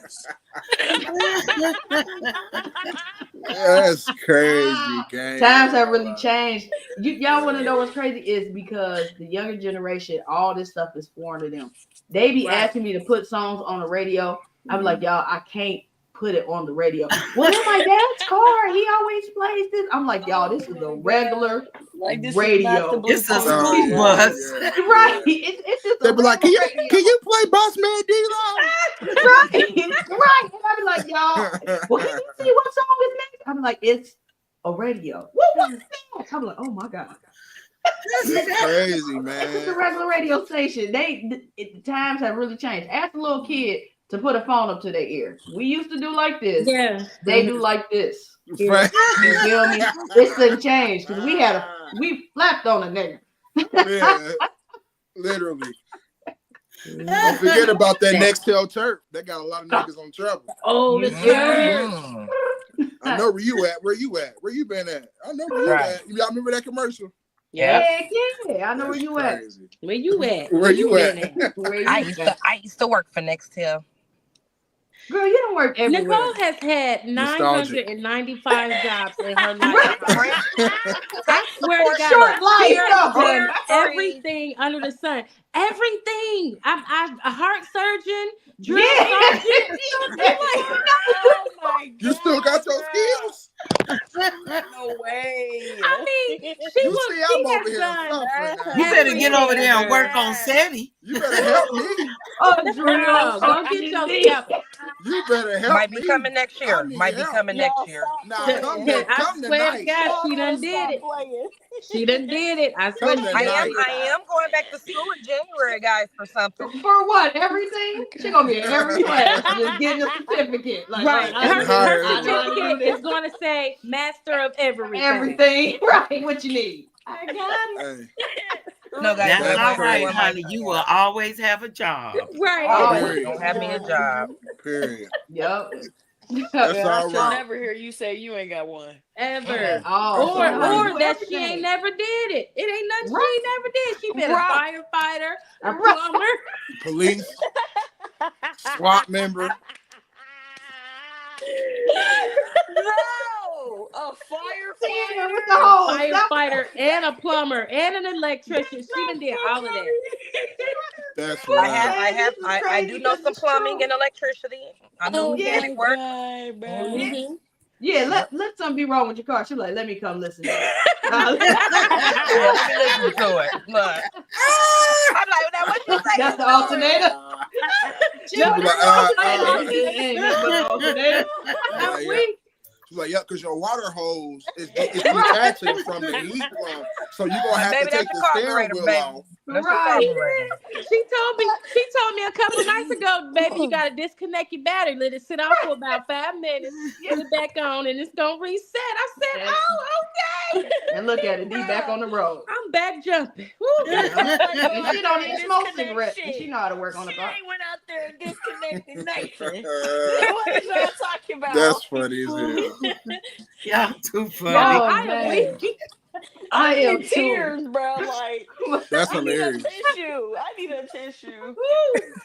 That's crazy, gang. Times have really changed. Y'all want to know what's crazy is because the younger generation, all this stuff is foreign to them. They be Right. asking me to put songs on the radio. I'm like, y'all, I can't put it on the radio. Well, in my dad's car, he always plays this. I'm like, y'all, this is a regular Like this radio. is not the It's a Bluetooth. sweet yeah, bus. yeah, Right. yeah. It's just They a be like, regular can radio. you play Bossman D-Lo? Right. And I be like, y'all, well, can you see what song is next? I'm like, it's a radio. What's next? I'm like, oh my God. It's crazy, It's a man. regular radio station. The times have really changed. Ask a little kid to put a phone up to their ear. We used to do like this. Yeah. They do like this. Yeah. You feel me? It's done changed because we flapped on a nigga. Yeah, literally. Don't forget about that Nextel chirp. They got a lot of niggas on trouble. Oh, the You church. Mm. I know where you at. Where you at? Where you been at? I know where you Right. at. Y'all remember that commercial? Yeah. Heck yeah. I know where That's you at. crazy. Where you at? Where you been at? Where I you used at? to work for Nextel. Girl, you don't work everywhere. Nicole has had Nostalgic. 995 jobs in her lifetime. I swear to God, Short life, she has though. done Free. everything under the sun. Everything. I'm a heart surgeon, drill Yeah. sergeant. Oh my god. You still got your skills? No way. I mean, she You was. see, She I'm over has here done. suffering now. You better get over there and work on SETI. You better help me. Oh, drill Girl, go get sergeant your D. scalpel. You better help Might me. be coming next I year. need Might be help. coming next year. Nah, I come swear to tonight. God, Y'all she gotta done did stop it. playing. She done did it. I swear Come she I done am tonight. did it. going back to school in January, guys, for something. For what? Everything? She gonna be in every class, just getting a certificate. Like, Right. I know Her Hire certificate is going to say Master of Everything. everything. Right. What you need? I got it. Hey, No, guys, That's we're all going right, for honey. You will always have a job. Right. Oh, period. Don't have me a job. Period. Yep. That's Yeah, I all should right. never hear you say you ain't got one. Ever. Oh, so Or how you do that she everything? ain't never did it. It ain't nothing Right. she ain't never did. She been Right. a firefighter, a Right. plumber. Police, SWAT member. No, a Yeah, firefighter. with the A hose. firefighter and a plumber and an electrician. She done did all of that. That's I right. I do know some plumbing and electricity. I know we Yeah. can make it work. God, bro. Mhm. Yeah, let something be wrong with your car. She's like, let me come listen to it. Yeah, let me listen to it. Look. I'm like, now what you say? That's the alternator. She be like, Ain't nothing but the alternator. like, yeah. She's like, yeah, because your water hose is detaching from the heat pump, so you're gonna have to Baby, take that's the the steering carburetor, wheel baby. off. That's the Right. carburetor. She told me a couple nights ago, baby, you gotta disconnect your battery, let it sit off for about 5 minutes, get it back on, and it's gonna reset. I said, Yes. oh, okay. And look at it, D back on the road. I'm back jumping. Woo. And she don't even smoke cigarettes. And she know how to work on the She car. ain't went out there and disconnected nothing. What is y'all talking about? That's funny as hell. Y'all too funny. Oh, I am man. weak. I I'm am in too. tears, bro. Like, That's I need a hilarious. tissue. I need a tissue. Look,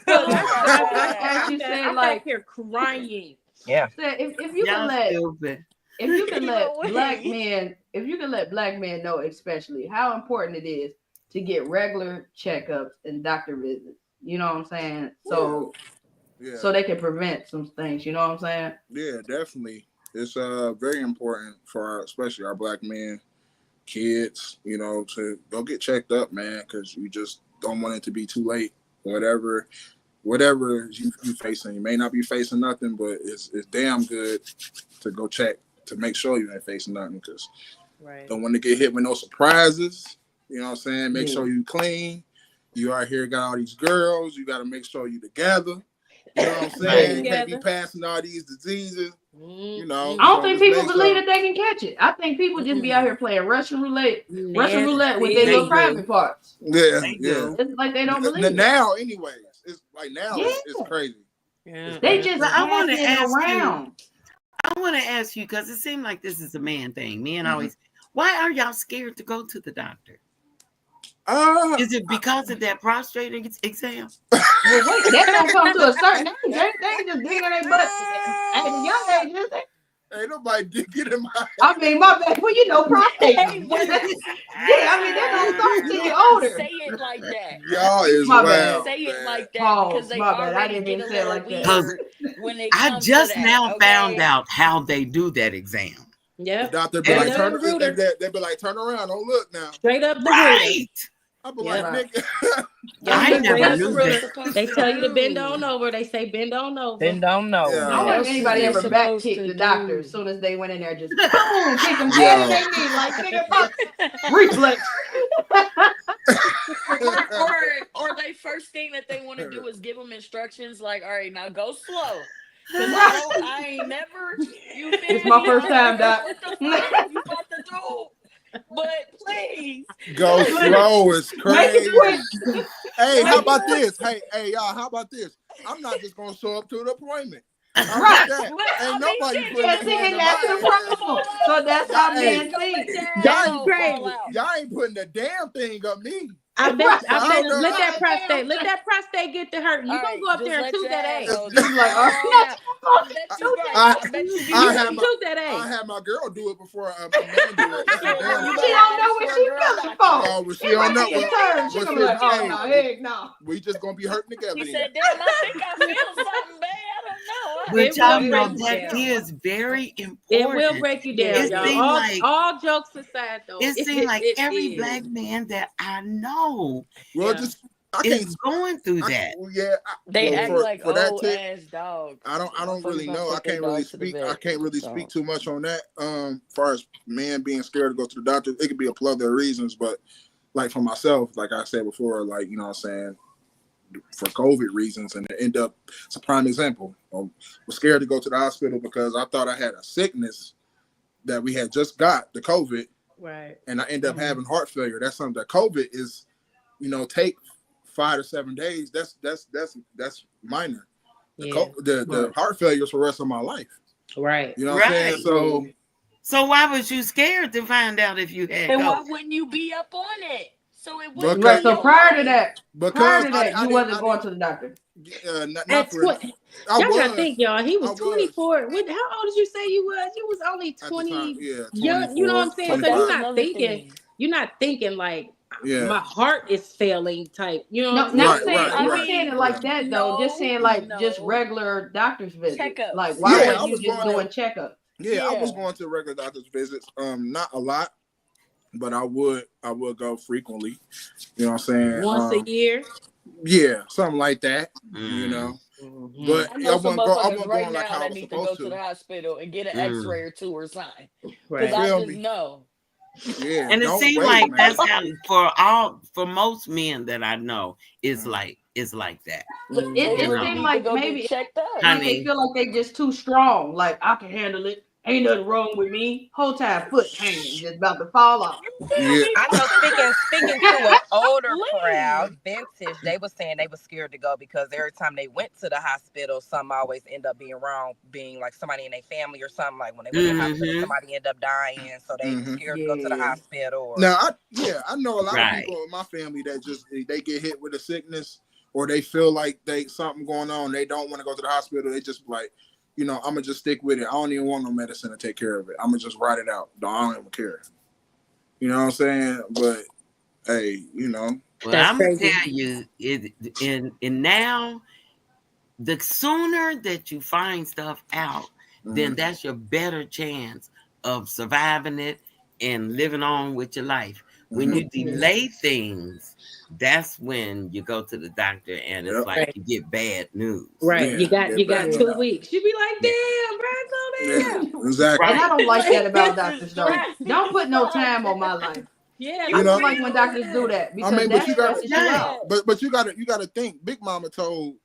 Oh that's my why God. As you said, I'm like, back here crying. Yeah. if you Y'all can let stupid. if you can let No way. black men know, especially how important it is to get regular checkups and doctor visits. You know what I'm saying? So Yeah, so they can prevent some things. You know what I'm saying? yeah, definitely. It's very important for especially our black men, kids, to go get checked up, man, because you just don't want it to be too late. Whatever you facing, you may not be facing nothing, but it's damn good to go check to make sure you ain't facing nothing, because Right. don't want to get hit with no surprises. You know what I'm saying? Make Yeah. sure you clean. You out here got all these girls. You got to make sure you together. You know what I'm saying? You can't be passing all these diseases. You know. I don't So think just people make believe sure. that they can catch it. I think people just be out here playing Russian roulette with their They little do. private parts. Yeah, They yeah. do. It's like they don't believe it. Now, anyways, it's like now Yeah. it's crazy. Yeah. They just But I want passing to it ask around. I want to ask you, because it seems like this is a man thing. Men Mhm. always, why are y'all scared to go to the doctor? Is it because of that prostate exam? Well, wait, that don't come to a certain age. They ain't just digging their butt at a young age, is they? Ain't nobody digging in my. I mean, my bad. Well, prostate. Hey, wait. Yeah, I mean, that don't start till you're older. Say it like that. Y'all is My wild. bad. Say it man. like that Pause. because they My bad. I already didn't get mean a to say it little like that. weird when it I comes just to that, now okay? found out how they do that exam. The Yep. doctor be And like, Straight up turn. the rooter. They be like, turn around. Don't look now. Straight up the rooter. Right. I be Yep. like, nigga. I Yep. never Straight up knew the that. rooter. They tell you to bend on over. They say bend on over. Then don't know. Yeah. I wonder if That's anybody what ever you're back supposed kicked to the doctor do. as soon as they went in there, just boom, kick them Yeah. dead in their knee, like nigga, fuck, reflex. Or they first thing that they want to do is give them instructions like, all right, now go slow. Cause I ain't never. You feel It's my me? first I time, don't know doc. what the fuck you about to do, but please Go slow is Make crazy. it quick. Hey, how about this? Hey, y'all, how about this? I'm not just gonna show up to the appointment. How about that? Ain't nobody putting Yeah, their see, hand and in that's the my problem. So that's how men think. That's Y'all crazy. y'all ain't putting the damn thing up me. I bet I let that prostate get to hurting. You gonna go up there and toot that ass. You like, I have my girl do it before a man do it. That's a damn She don't know what she feeling for. Oh, well, she don't know. Well, She gonna be like, oh no, heck no. We just gonna be hurting together. He said, "Damn, I think I feel something bad. I don't know." But y'all know break you that down. is very important. It will break you down, It y'all. seemed like- All jokes aside, though, It seems like it every is. black man that I know. Well, Yeah. just is going through that. They act for like that old tip, ass dogs. I don't really Motherfuckers know. I take their can't really dogs to the speak. I vet. can't really So. speak too much on that. Far as men being scared to go to the doctor, it could be a plethora of reasons, but like for myself, like I said before, like, you know what I'm saying, for COVID reasons, and it end up, it's a prime example. I was scared to go to the hospital because I thought I had a sickness that we had just got, the COVID, right, and I end up having heart failure. That's something that COVID is, take 5 to 7 days. That's minor. The heart failure is for the rest of my life. Right. You know what I'm saying? So why was you scared to find out if you had And COVID? why wouldn't you be up on it? So it wouldn't Right. be So your prior to life. that, because you wasn't going to the doctor. At 20, I y'all was. gotta think, y'all. He was I was. 24. What? How old did you say you was? You was only 20. Yeah, Young, you know what I'm saying? So you're not thinking. Thing. You're not thinking like my heart is failing type. You know what I'm not saying? saying it like that though. Just saying like just regular doctor's visits. Checkups. Like why weren't you just doing checkups? Yeah, I was going to regular doctor's visits. Not a lot, but I would go frequently. You know what I'm saying? Once a year. Yeah, something like that. You know. Mm-hmm. But I know some motherfuckers right like now that need to go to the hospital and get an X-ray or two or something. Because I just know. Yeah, and it seems like that's how for most men that I know is like that. It seems like maybe they feel like they just too strong. Like I can handle it. Ain't nothing wrong with me. Whole time foot hanging, just about to fall off. Yeah. I know. Speaking to an older crowd, vintage, they were saying they were scared to go because every time they went to the hospital, something always end up being wrong, being like somebody in their family or something. Like when they went to the hospital, somebody end up dying, so they scared to go to the hospital. Or... Now, I know a lot of people in my family that just they get hit with a sickness or they feel like something going on. They don't want to go to the hospital. They just like, I'm gonna just stick with it. I don't even want no medicine to take care of it. I'm gonna just ride it out. I don't even care. You know what I'm saying? But hey, Well, I'm gonna tell you, and now the sooner that you find stuff out, then that's your better chance of surviving it and living on with your life. When you delay things, that's when you go to the doctor and it's like you get bad news. Right. Yeah, you got 2 weeks. You be like, damn, bro, go down. Exactly. And I don't like that about doctors though. Don't put no time on my life. Yeah, I don't like when doctors do that because that stresses you out. But you gotta think. Big Mama told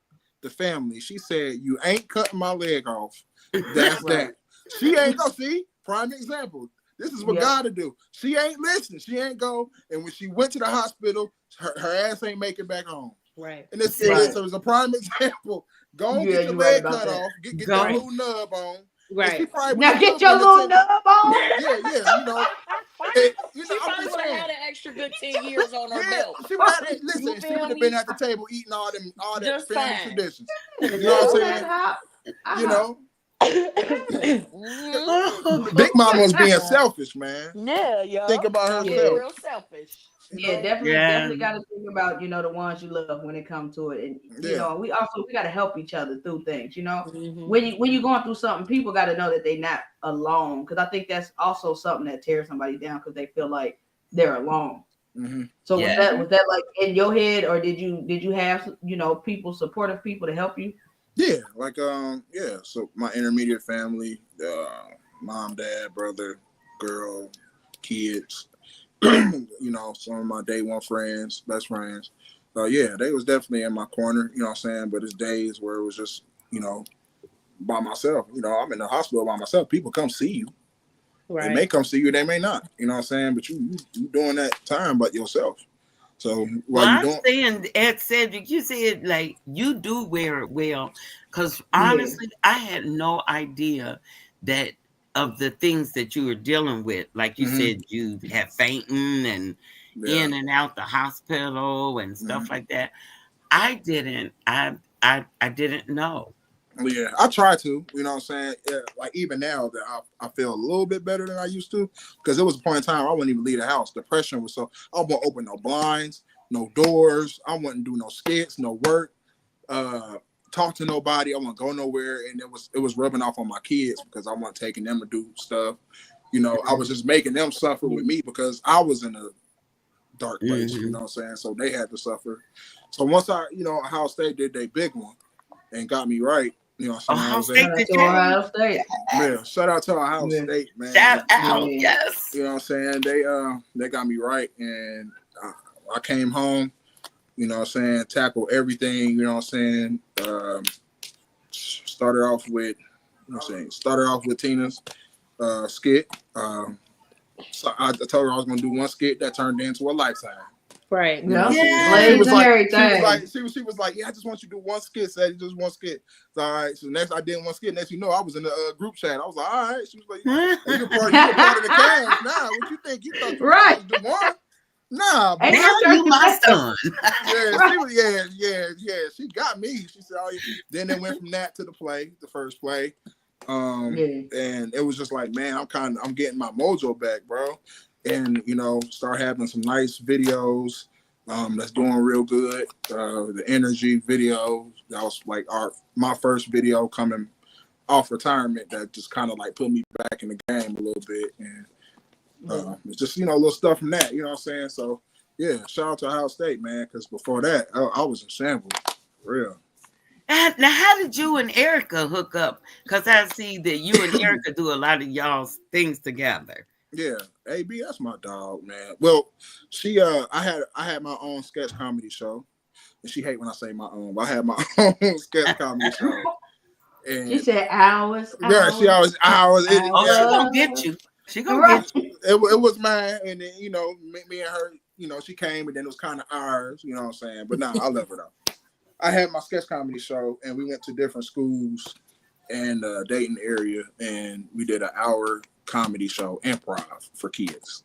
the family, she said, "You ain't cutting my leg off." That's that. She ain't go see. Prime example. This is what God to do. She ain't listening. She ain't go. And when she went to the hospital, her ass ain't make it back home. Right. And so it was a prime example. Go and get your leg cut off. Get that little nub on. Right. Now get your little nub on. Yeah. She probably would have had an extra good 10 years on her belt. She would have been at the table eating all that family traditions. You know what I'm saying? Big Mama was being selfish, man. Yeah, think about herself. Real selfish. Definitely got to think about the ones you love when it comes to it, and we got to help each other through things. When you're going through something, people got to know that they're not alone, because I think that's also something that tears somebody down because they feel like they're alone. So was that like in your head, or did you have supportive people to help you? Yeah, like so my intermediate family, mom, dad, brother, girl, kids, some of my day one friends, best friends. They was definitely in my corner, you know what I'm saying? But it's days where it was just, by myself. I'm in the hospital by myself. People come see you. Right. They may come see you, they may not. You know what I'm saying? But you doing that time by yourself. So I'm saying, at Cedric, you said like you do wear it well, because honestly, I had no idea that of the things that you were dealing with. Like you said, you have fainting and in and out the hospital and stuff like that. I didn't know. Yeah, I try to, you know what I'm saying? Yeah, like even now that I feel a little bit better than I used to, because there was a point in time I wouldn't even leave the house. Depression was so, I wouldn't open no blinds, no doors. I wouldn't do no skits, no work, talk to nobody. I wouldn't go nowhere. And it was rubbing off on my kids because I wasn't taking them to do stuff. I was just making them suffer with me because I was in a dark place. You know what I'm saying? So they had to suffer. So once Ohio State did their big one and got me right. You know what I'm saying? Ohio State. Yeah, shout out to Ohio State, man. Shout out, yes. You know what I'm saying? They got me right, and I came home. You know what I'm saying? Tackled everything. You know what I'm saying? Started off with Tina's skit. So I told her I was gonna do one skit that turned into a lifetime. Right. Yeah. She was like, yeah, I just want you to do one skit. Said just one skit. So, all right. So next I did one skit. Next I was in the group chat. I was like, all right. She was like, you're part of the cast now. What you think? You thought you were supposed to do one? Nah, but now you my son. She got me. She said, oh, yeah. Then it went from that to the first play. And it was just like, man, I'm getting my mojo back, bro. And start having some nice videos that's doing real good. The energy video, that was like my first video coming off retirement, that just kind of like put me back in the game a little bit. And it's just little stuff from that, you know what I'm saying? So yeah, shout out to Ohio State, man, because before that I was in shambles, for real. Now, how did you and Erica hook up? Because I see that you and Erica do a lot of y'all's things together. Yeah, AB, that's my dog, man. Well, she I had my own sketch comedy show, and she hate when I say my own, but I had my own sketch comedy show. And she said hours. Yeah, she always hours. She gonna get you. She gonna get you. It was mine, and then me and her, she came, and then it was kind of ours. You know what I'm saying? But nah, I love her though. I had my sketch comedy show, and we went to different schools in the Dayton area, and we did an hour comedy show, improv for kids.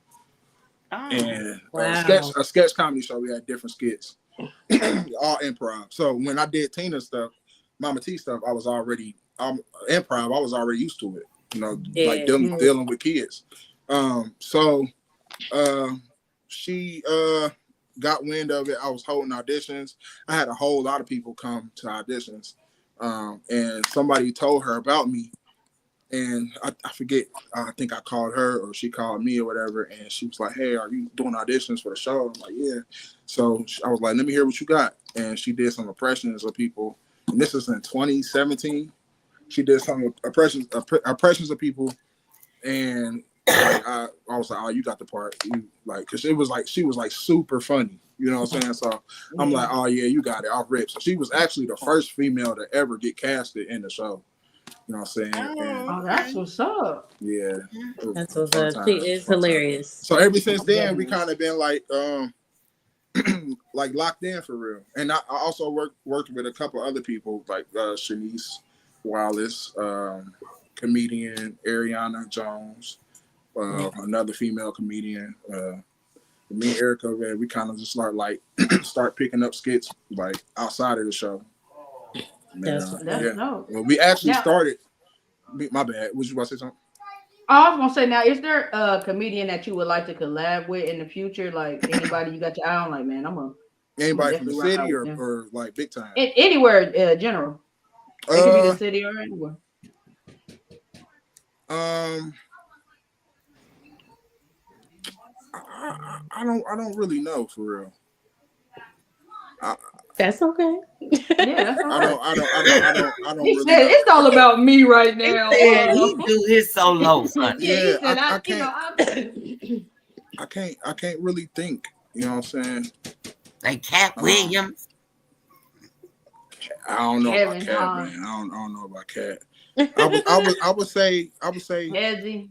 And a sketch comedy show. We had different skits, all improv. So when I did Tina stuff, Mama T stuff, I was already improv. I was already used to it. Like dealing with kids. So she got wind of it. I was holding auditions. I had a whole lot of people come to auditions, and somebody told her about me. And I forget, I think I called her or she called me or whatever. And she was like, hey, are you doing auditions for the show? I'm like, yeah. So I was like, let me hear what you got. And she did some impressions of people. And this was in 2017. She did some impressions of people. And I was like, oh, you got the part. Because it was like, she was like super funny. You know what I'm saying? So I'm like, oh, yeah, you got it. I'll rip. So she was actually the first female to ever get casted in the show. You know what I'm saying? That's what's up. Yeah. That's what's up. It's hilarious. So ever since then, we kind of been like like locked in for real. And I also worked with a couple other people like Shanice Wallace, comedian Ariana Jones, another female comedian. Me and Erica, man, we kind of just start picking up skits like outside of the show. That's dope. Well, we actually started. My bad. Was you about to say something? I was gonna say, now, is there a comedian that you would like to collab with in the future? Like anybody you got your eye on? Like, man, anybody from the city or like big time? Anywhere, general. It could be the city or anywhere. I don't really know for real. That's okay. Yeah, that's okay. I don't He really said know. it's all about me right now. He do his solo, honey. Yeah, said, I can't really think. You know what I'm saying? Like Cat Williams. I don't know about Cat, man. I don't know about Cat. I would say Desi.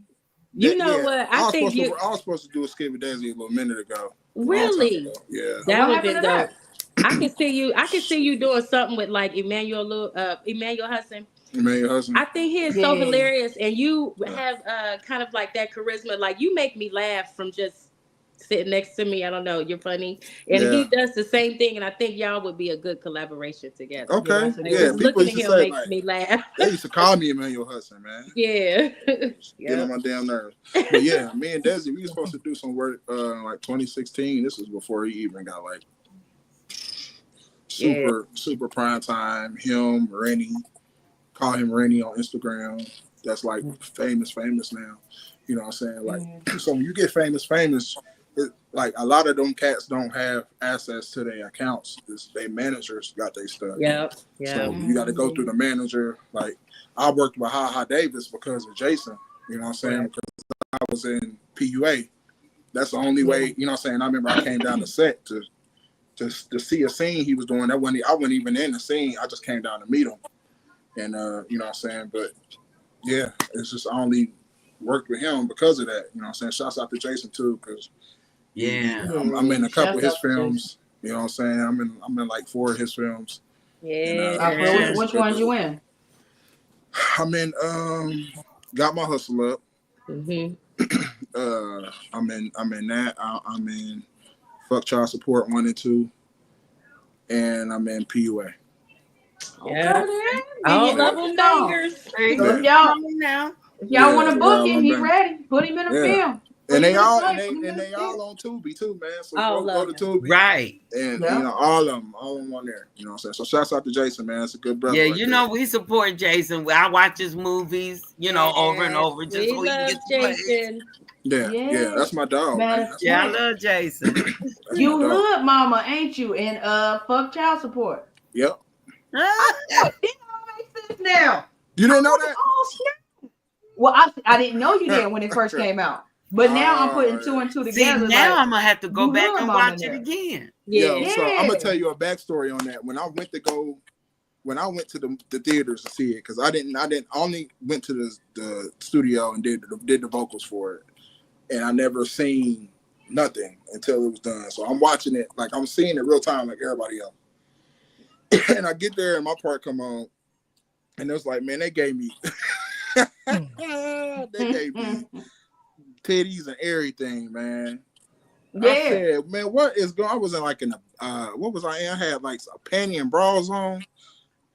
You know what? I was supposed to do a skit with Desi a little minute ago. Really? Yeah. That would have been dope. I can see you doing something with like Emmanuel Hudson. I think he is so hilarious, and you have kind of like that charisma. Like you make me laugh from just sitting next to me. I don't know, you're funny, and he does the same thing. And I think y'all would be a good collaboration together. Okay, just looking at him makes me laugh. They used to call me Emmanuel Hudson, man. Yeah, get on my damn nerves. But yeah, me and Desi, we were supposed to do some work like 2016. This was before he even got like super prime time. Him, Rennie, call him Rennie on Instagram. That's like famous now. You know what I'm saying? Like, so when you get famous, like a lot of them cats don't have access to their accounts. Their managers got their stuff. Yep. So you got to go through the manager. Like I worked with Ha Davis because of Jason. You know what I'm saying? Right. Because I was in PUA. That's the only way. You know what I'm saying? I remember I came down the set to see a scene he was doing. I wasn't even in the scene. I just came down to meet him. And you know what I'm saying? But yeah, it's just I only worked with him because of that. You know what I'm saying? Shouts out to Jason too, because I'm in a couple of his films. You know what I'm saying? I'm in like 4 of his films. Yeah. And, which ones you in? I'm in Got My Hustle Up. Mm-hmm. I'm in that. I'm in Fuck Child Support 1 and 2. And I'm in PUA. Yeah. Okay, All of them bangers. So if y'all want to book him, he ready. Put him in a film. And they all on Tubi too, man. So go to Tubi. Right. And you know, all of them on there. You know what I'm saying? So shouts out to Jason, man. It's a good brother. Yeah, right you there. know, we support Jason. I watch his movies, you know, over and over just so he can get Jason. Yeah, that's my dog. Man. I love Jason. You hood mama, ain't you? And Fuck Child Support. Yep. It all makes sense now. You didn't know that? Oh snap! Well, I didn't know you did when it first came out, but now I'm putting 2 and 2 together. See, now like, I'm gonna have to go back and watch it again. Yeah. So I'm gonna tell you a backstory on that. When I went to the theaters to see it, because I only went to the studio and did the vocals for it, and I never seen nothing until it was done. So I'm watching it like I'm seeing it real time like everybody else. And I get there and my part come on, and it was like, man, they gave me titties and everything, man. Yeah. I said, man, what is going? I was in like what was I in? I had like a panty and bras on,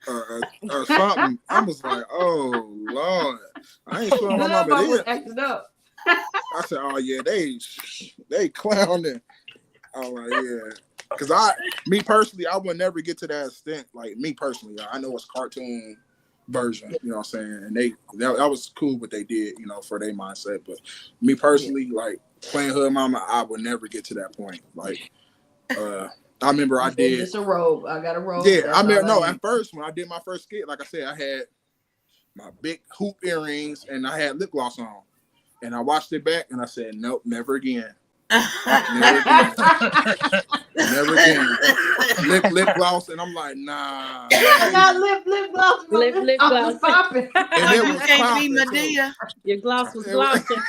or something. I was like, oh Lord, I ain't sure my mama did. I said, oh yeah, they clowning. I was like, yeah. Because me personally, I would never get to that extent. Like me personally, I know it's cartoon version, you know what I'm saying? And that was cool what they did, you know, for their mindset. But me personally, like playing Hood Mama, I would never get to that point. Like I remember I did just a robe. I got a robe. Yeah, I mean, at first when I did my first skit, like I said, I had my big hoop earrings and I had lip gloss on. And I watched it back and I said, nope, never again. Never again. Lip gloss, and I'm like, nah. I got lip gloss. Lip gloss popping. And it was can't be Medea. Your gloss was glossing.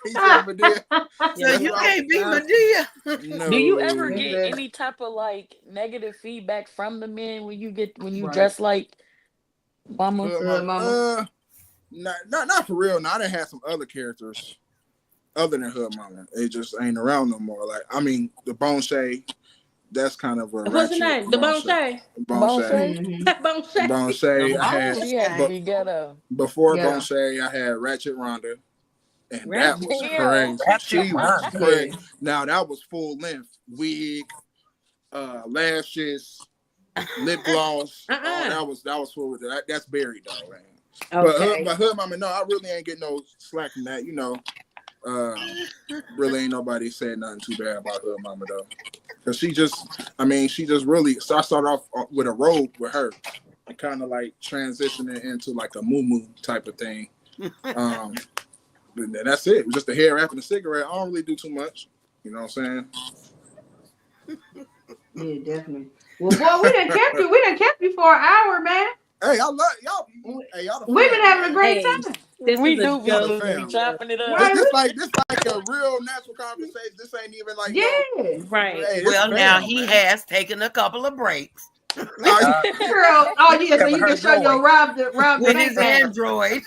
He said Medea. So you can't be Medea. No. Do you ever get any type of like negative feedback from the men when you dress like mama? Not for real. No, I done had some other characters other than Hood Mama. It just ain't around no more. Like, I mean, the Bone Shay, that's kind of a what's the name? The Bone Shay. Bone Shay. Bone Shay. I had before Bone Shay, I had Ratchet Rhonda. And that was crazy. She was crazy. Now that was full length. Wig, lashes, lip gloss. That was full with that. That's buried though, man. Okay. But Hood Mama, no, I really ain't getting no slack from that, you know. Really ain't nobody saying nothing too bad about Hood Mama though, because she just really. So I started off with a robe with her, and kind of like transitioning into like a moo type of thing. And that's it. It was just the hair after the cigarette. I don't really do too much. You know what I'm saying? Yeah, definitely. Well, boy, we done kept you for an hour, man. Hey, I love y'all. Hey, y'all. We've been having a great time. We do be chopping it up. This like a real natural conversation. This ain't even like right. Hey, well, now he has taken a couple of breaks. Girl, oh yeah, so you can show your Rob with his Android.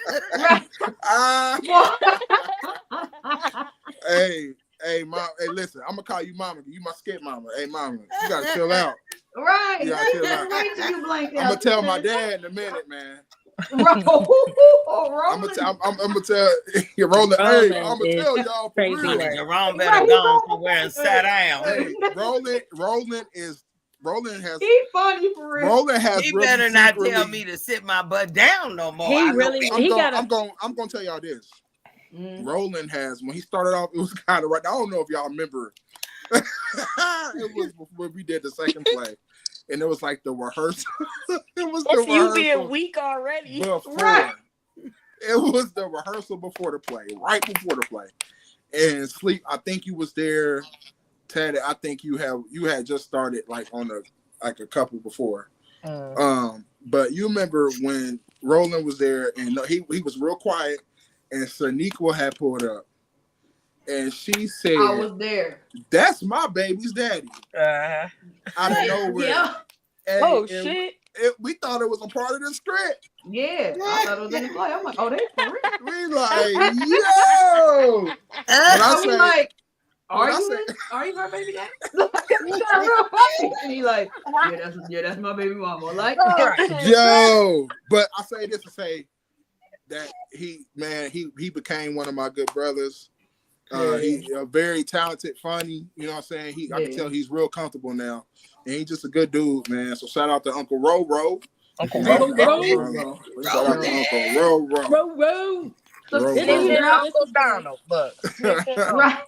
Hey, mom. Hey, listen. I'm gonna call you mama. You my skit mama. Hey, mama, you gotta chill out. Right. You gotta chill out. I'm gonna tell my dad in a minute, man. I'm gonna tell you, Roland. Hey, I'm gonna tell y'all for real. Jerome better go somewhere and sit down. Hey, Roland has. He's funny for real. Roland has. He better not tell me to sit my butt down no more. I'm gonna tell y'all this. Roland has, when he started off, it was kind of right. I don't know if y'all remember It was before we did the second play, and it was like the rehearsal. It was That's the you being rehearsal weak already. before. Right. It was the rehearsal before the play, right before the play. And Sleep, I think you was there. Ted, I think you had just started like on a couple before. But you remember when Roland was there and he was real quiet, and Saniqua had pulled up, and she said, I was there. "That's my baby's daddy." Out of nowhere. Yeah. Oh shit. We thought it was a part of the script. Yeah. I thought it was in the play. I'm like, oh, they for real. We like, yo. When I was say, like, are you her baby daddy? And he like, yeah, that's my baby mama. Like, yo. But I say this to say that he became one of my good brothers. He's very talented, funny. You know what I'm saying? I can tell he's real comfortable now. And he's just a good dude, man. So shout out to Uncle Roro. Uncle Shout out Roro. to Uncle Roro. So Uncle Donald, but right.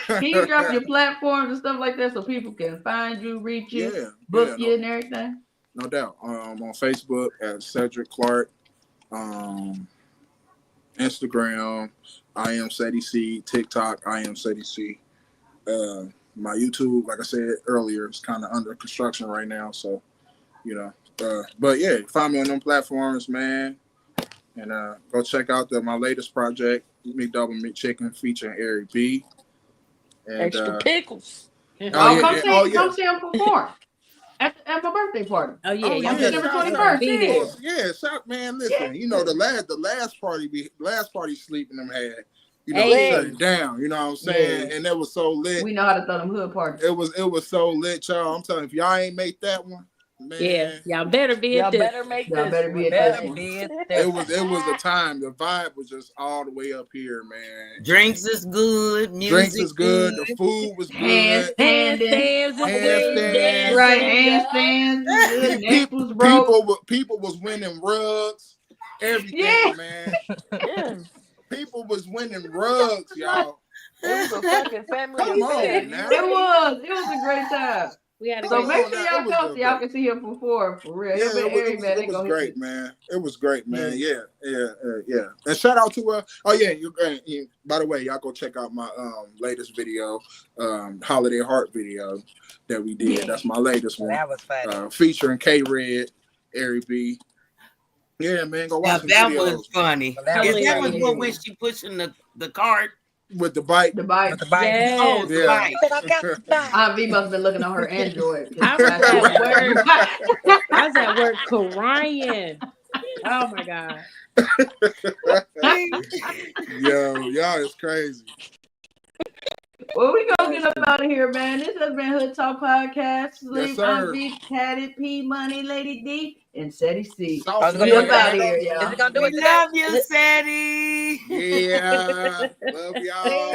Can you drop your platforms and stuff like that so people can find you, reach you, book you, and everything? No doubt. On Facebook at Cedric Clark. Instagram, I am CeDC. TikTok, I am CeDC. My YouTube, like I said earlier, is kind of under construction right now. So, you know, but yeah, find me on them platforms, man. And go check out my latest project, McDouble McChicken, featuring Ari B. And, extra pickles. Come see him perform at my birthday party. Oh yeah, on December 21st. Yeah, man. Listen, you know the last party sleeping them had. You know, shut it down. You know what I'm saying? Yeah. And it was so lit. We know how to throw them hood parties. It was so lit, y'all. I'm telling you, if y'all ain't make that one, man. Yeah, y'all better be at this. Y'all better be at this one. It was the time. The vibe was just all the way up here, man. Drinks is good. Music Drinks is good. The food was good. Handstands. Right, handstands. People was winning rugs. Everything, man. Yeah. People was winning rugs, y'all. It was a fucking family. Come on, now. It was a great time. So make sure y'all come so y'all can see him perform for real. Yeah, it was great, man. It was great, man. Yeah. And shout out to by the way, y'all go check out my latest video, Holiday Heart video that we did. That's my latest one. That was funny. Featuring K-Red, Ari B. Yeah, man, go watch that videos. Was funny. Is that was what when she pushing the cart? With the bike. The bike. Yes. Oh, the bike. V must have been looking on her Android. I was at work crying. Oh my God. Yo, y'all is crazy. Well, we gonna get up out of here, man. This has been Hood Talk Podcast. Yes, sir. I'm V, Catted, P, Money, Lady D, and CeDC. I was We up out of here, y'all. Is it gonna do it today? Love you, Sadie. Yeah. Love y'all.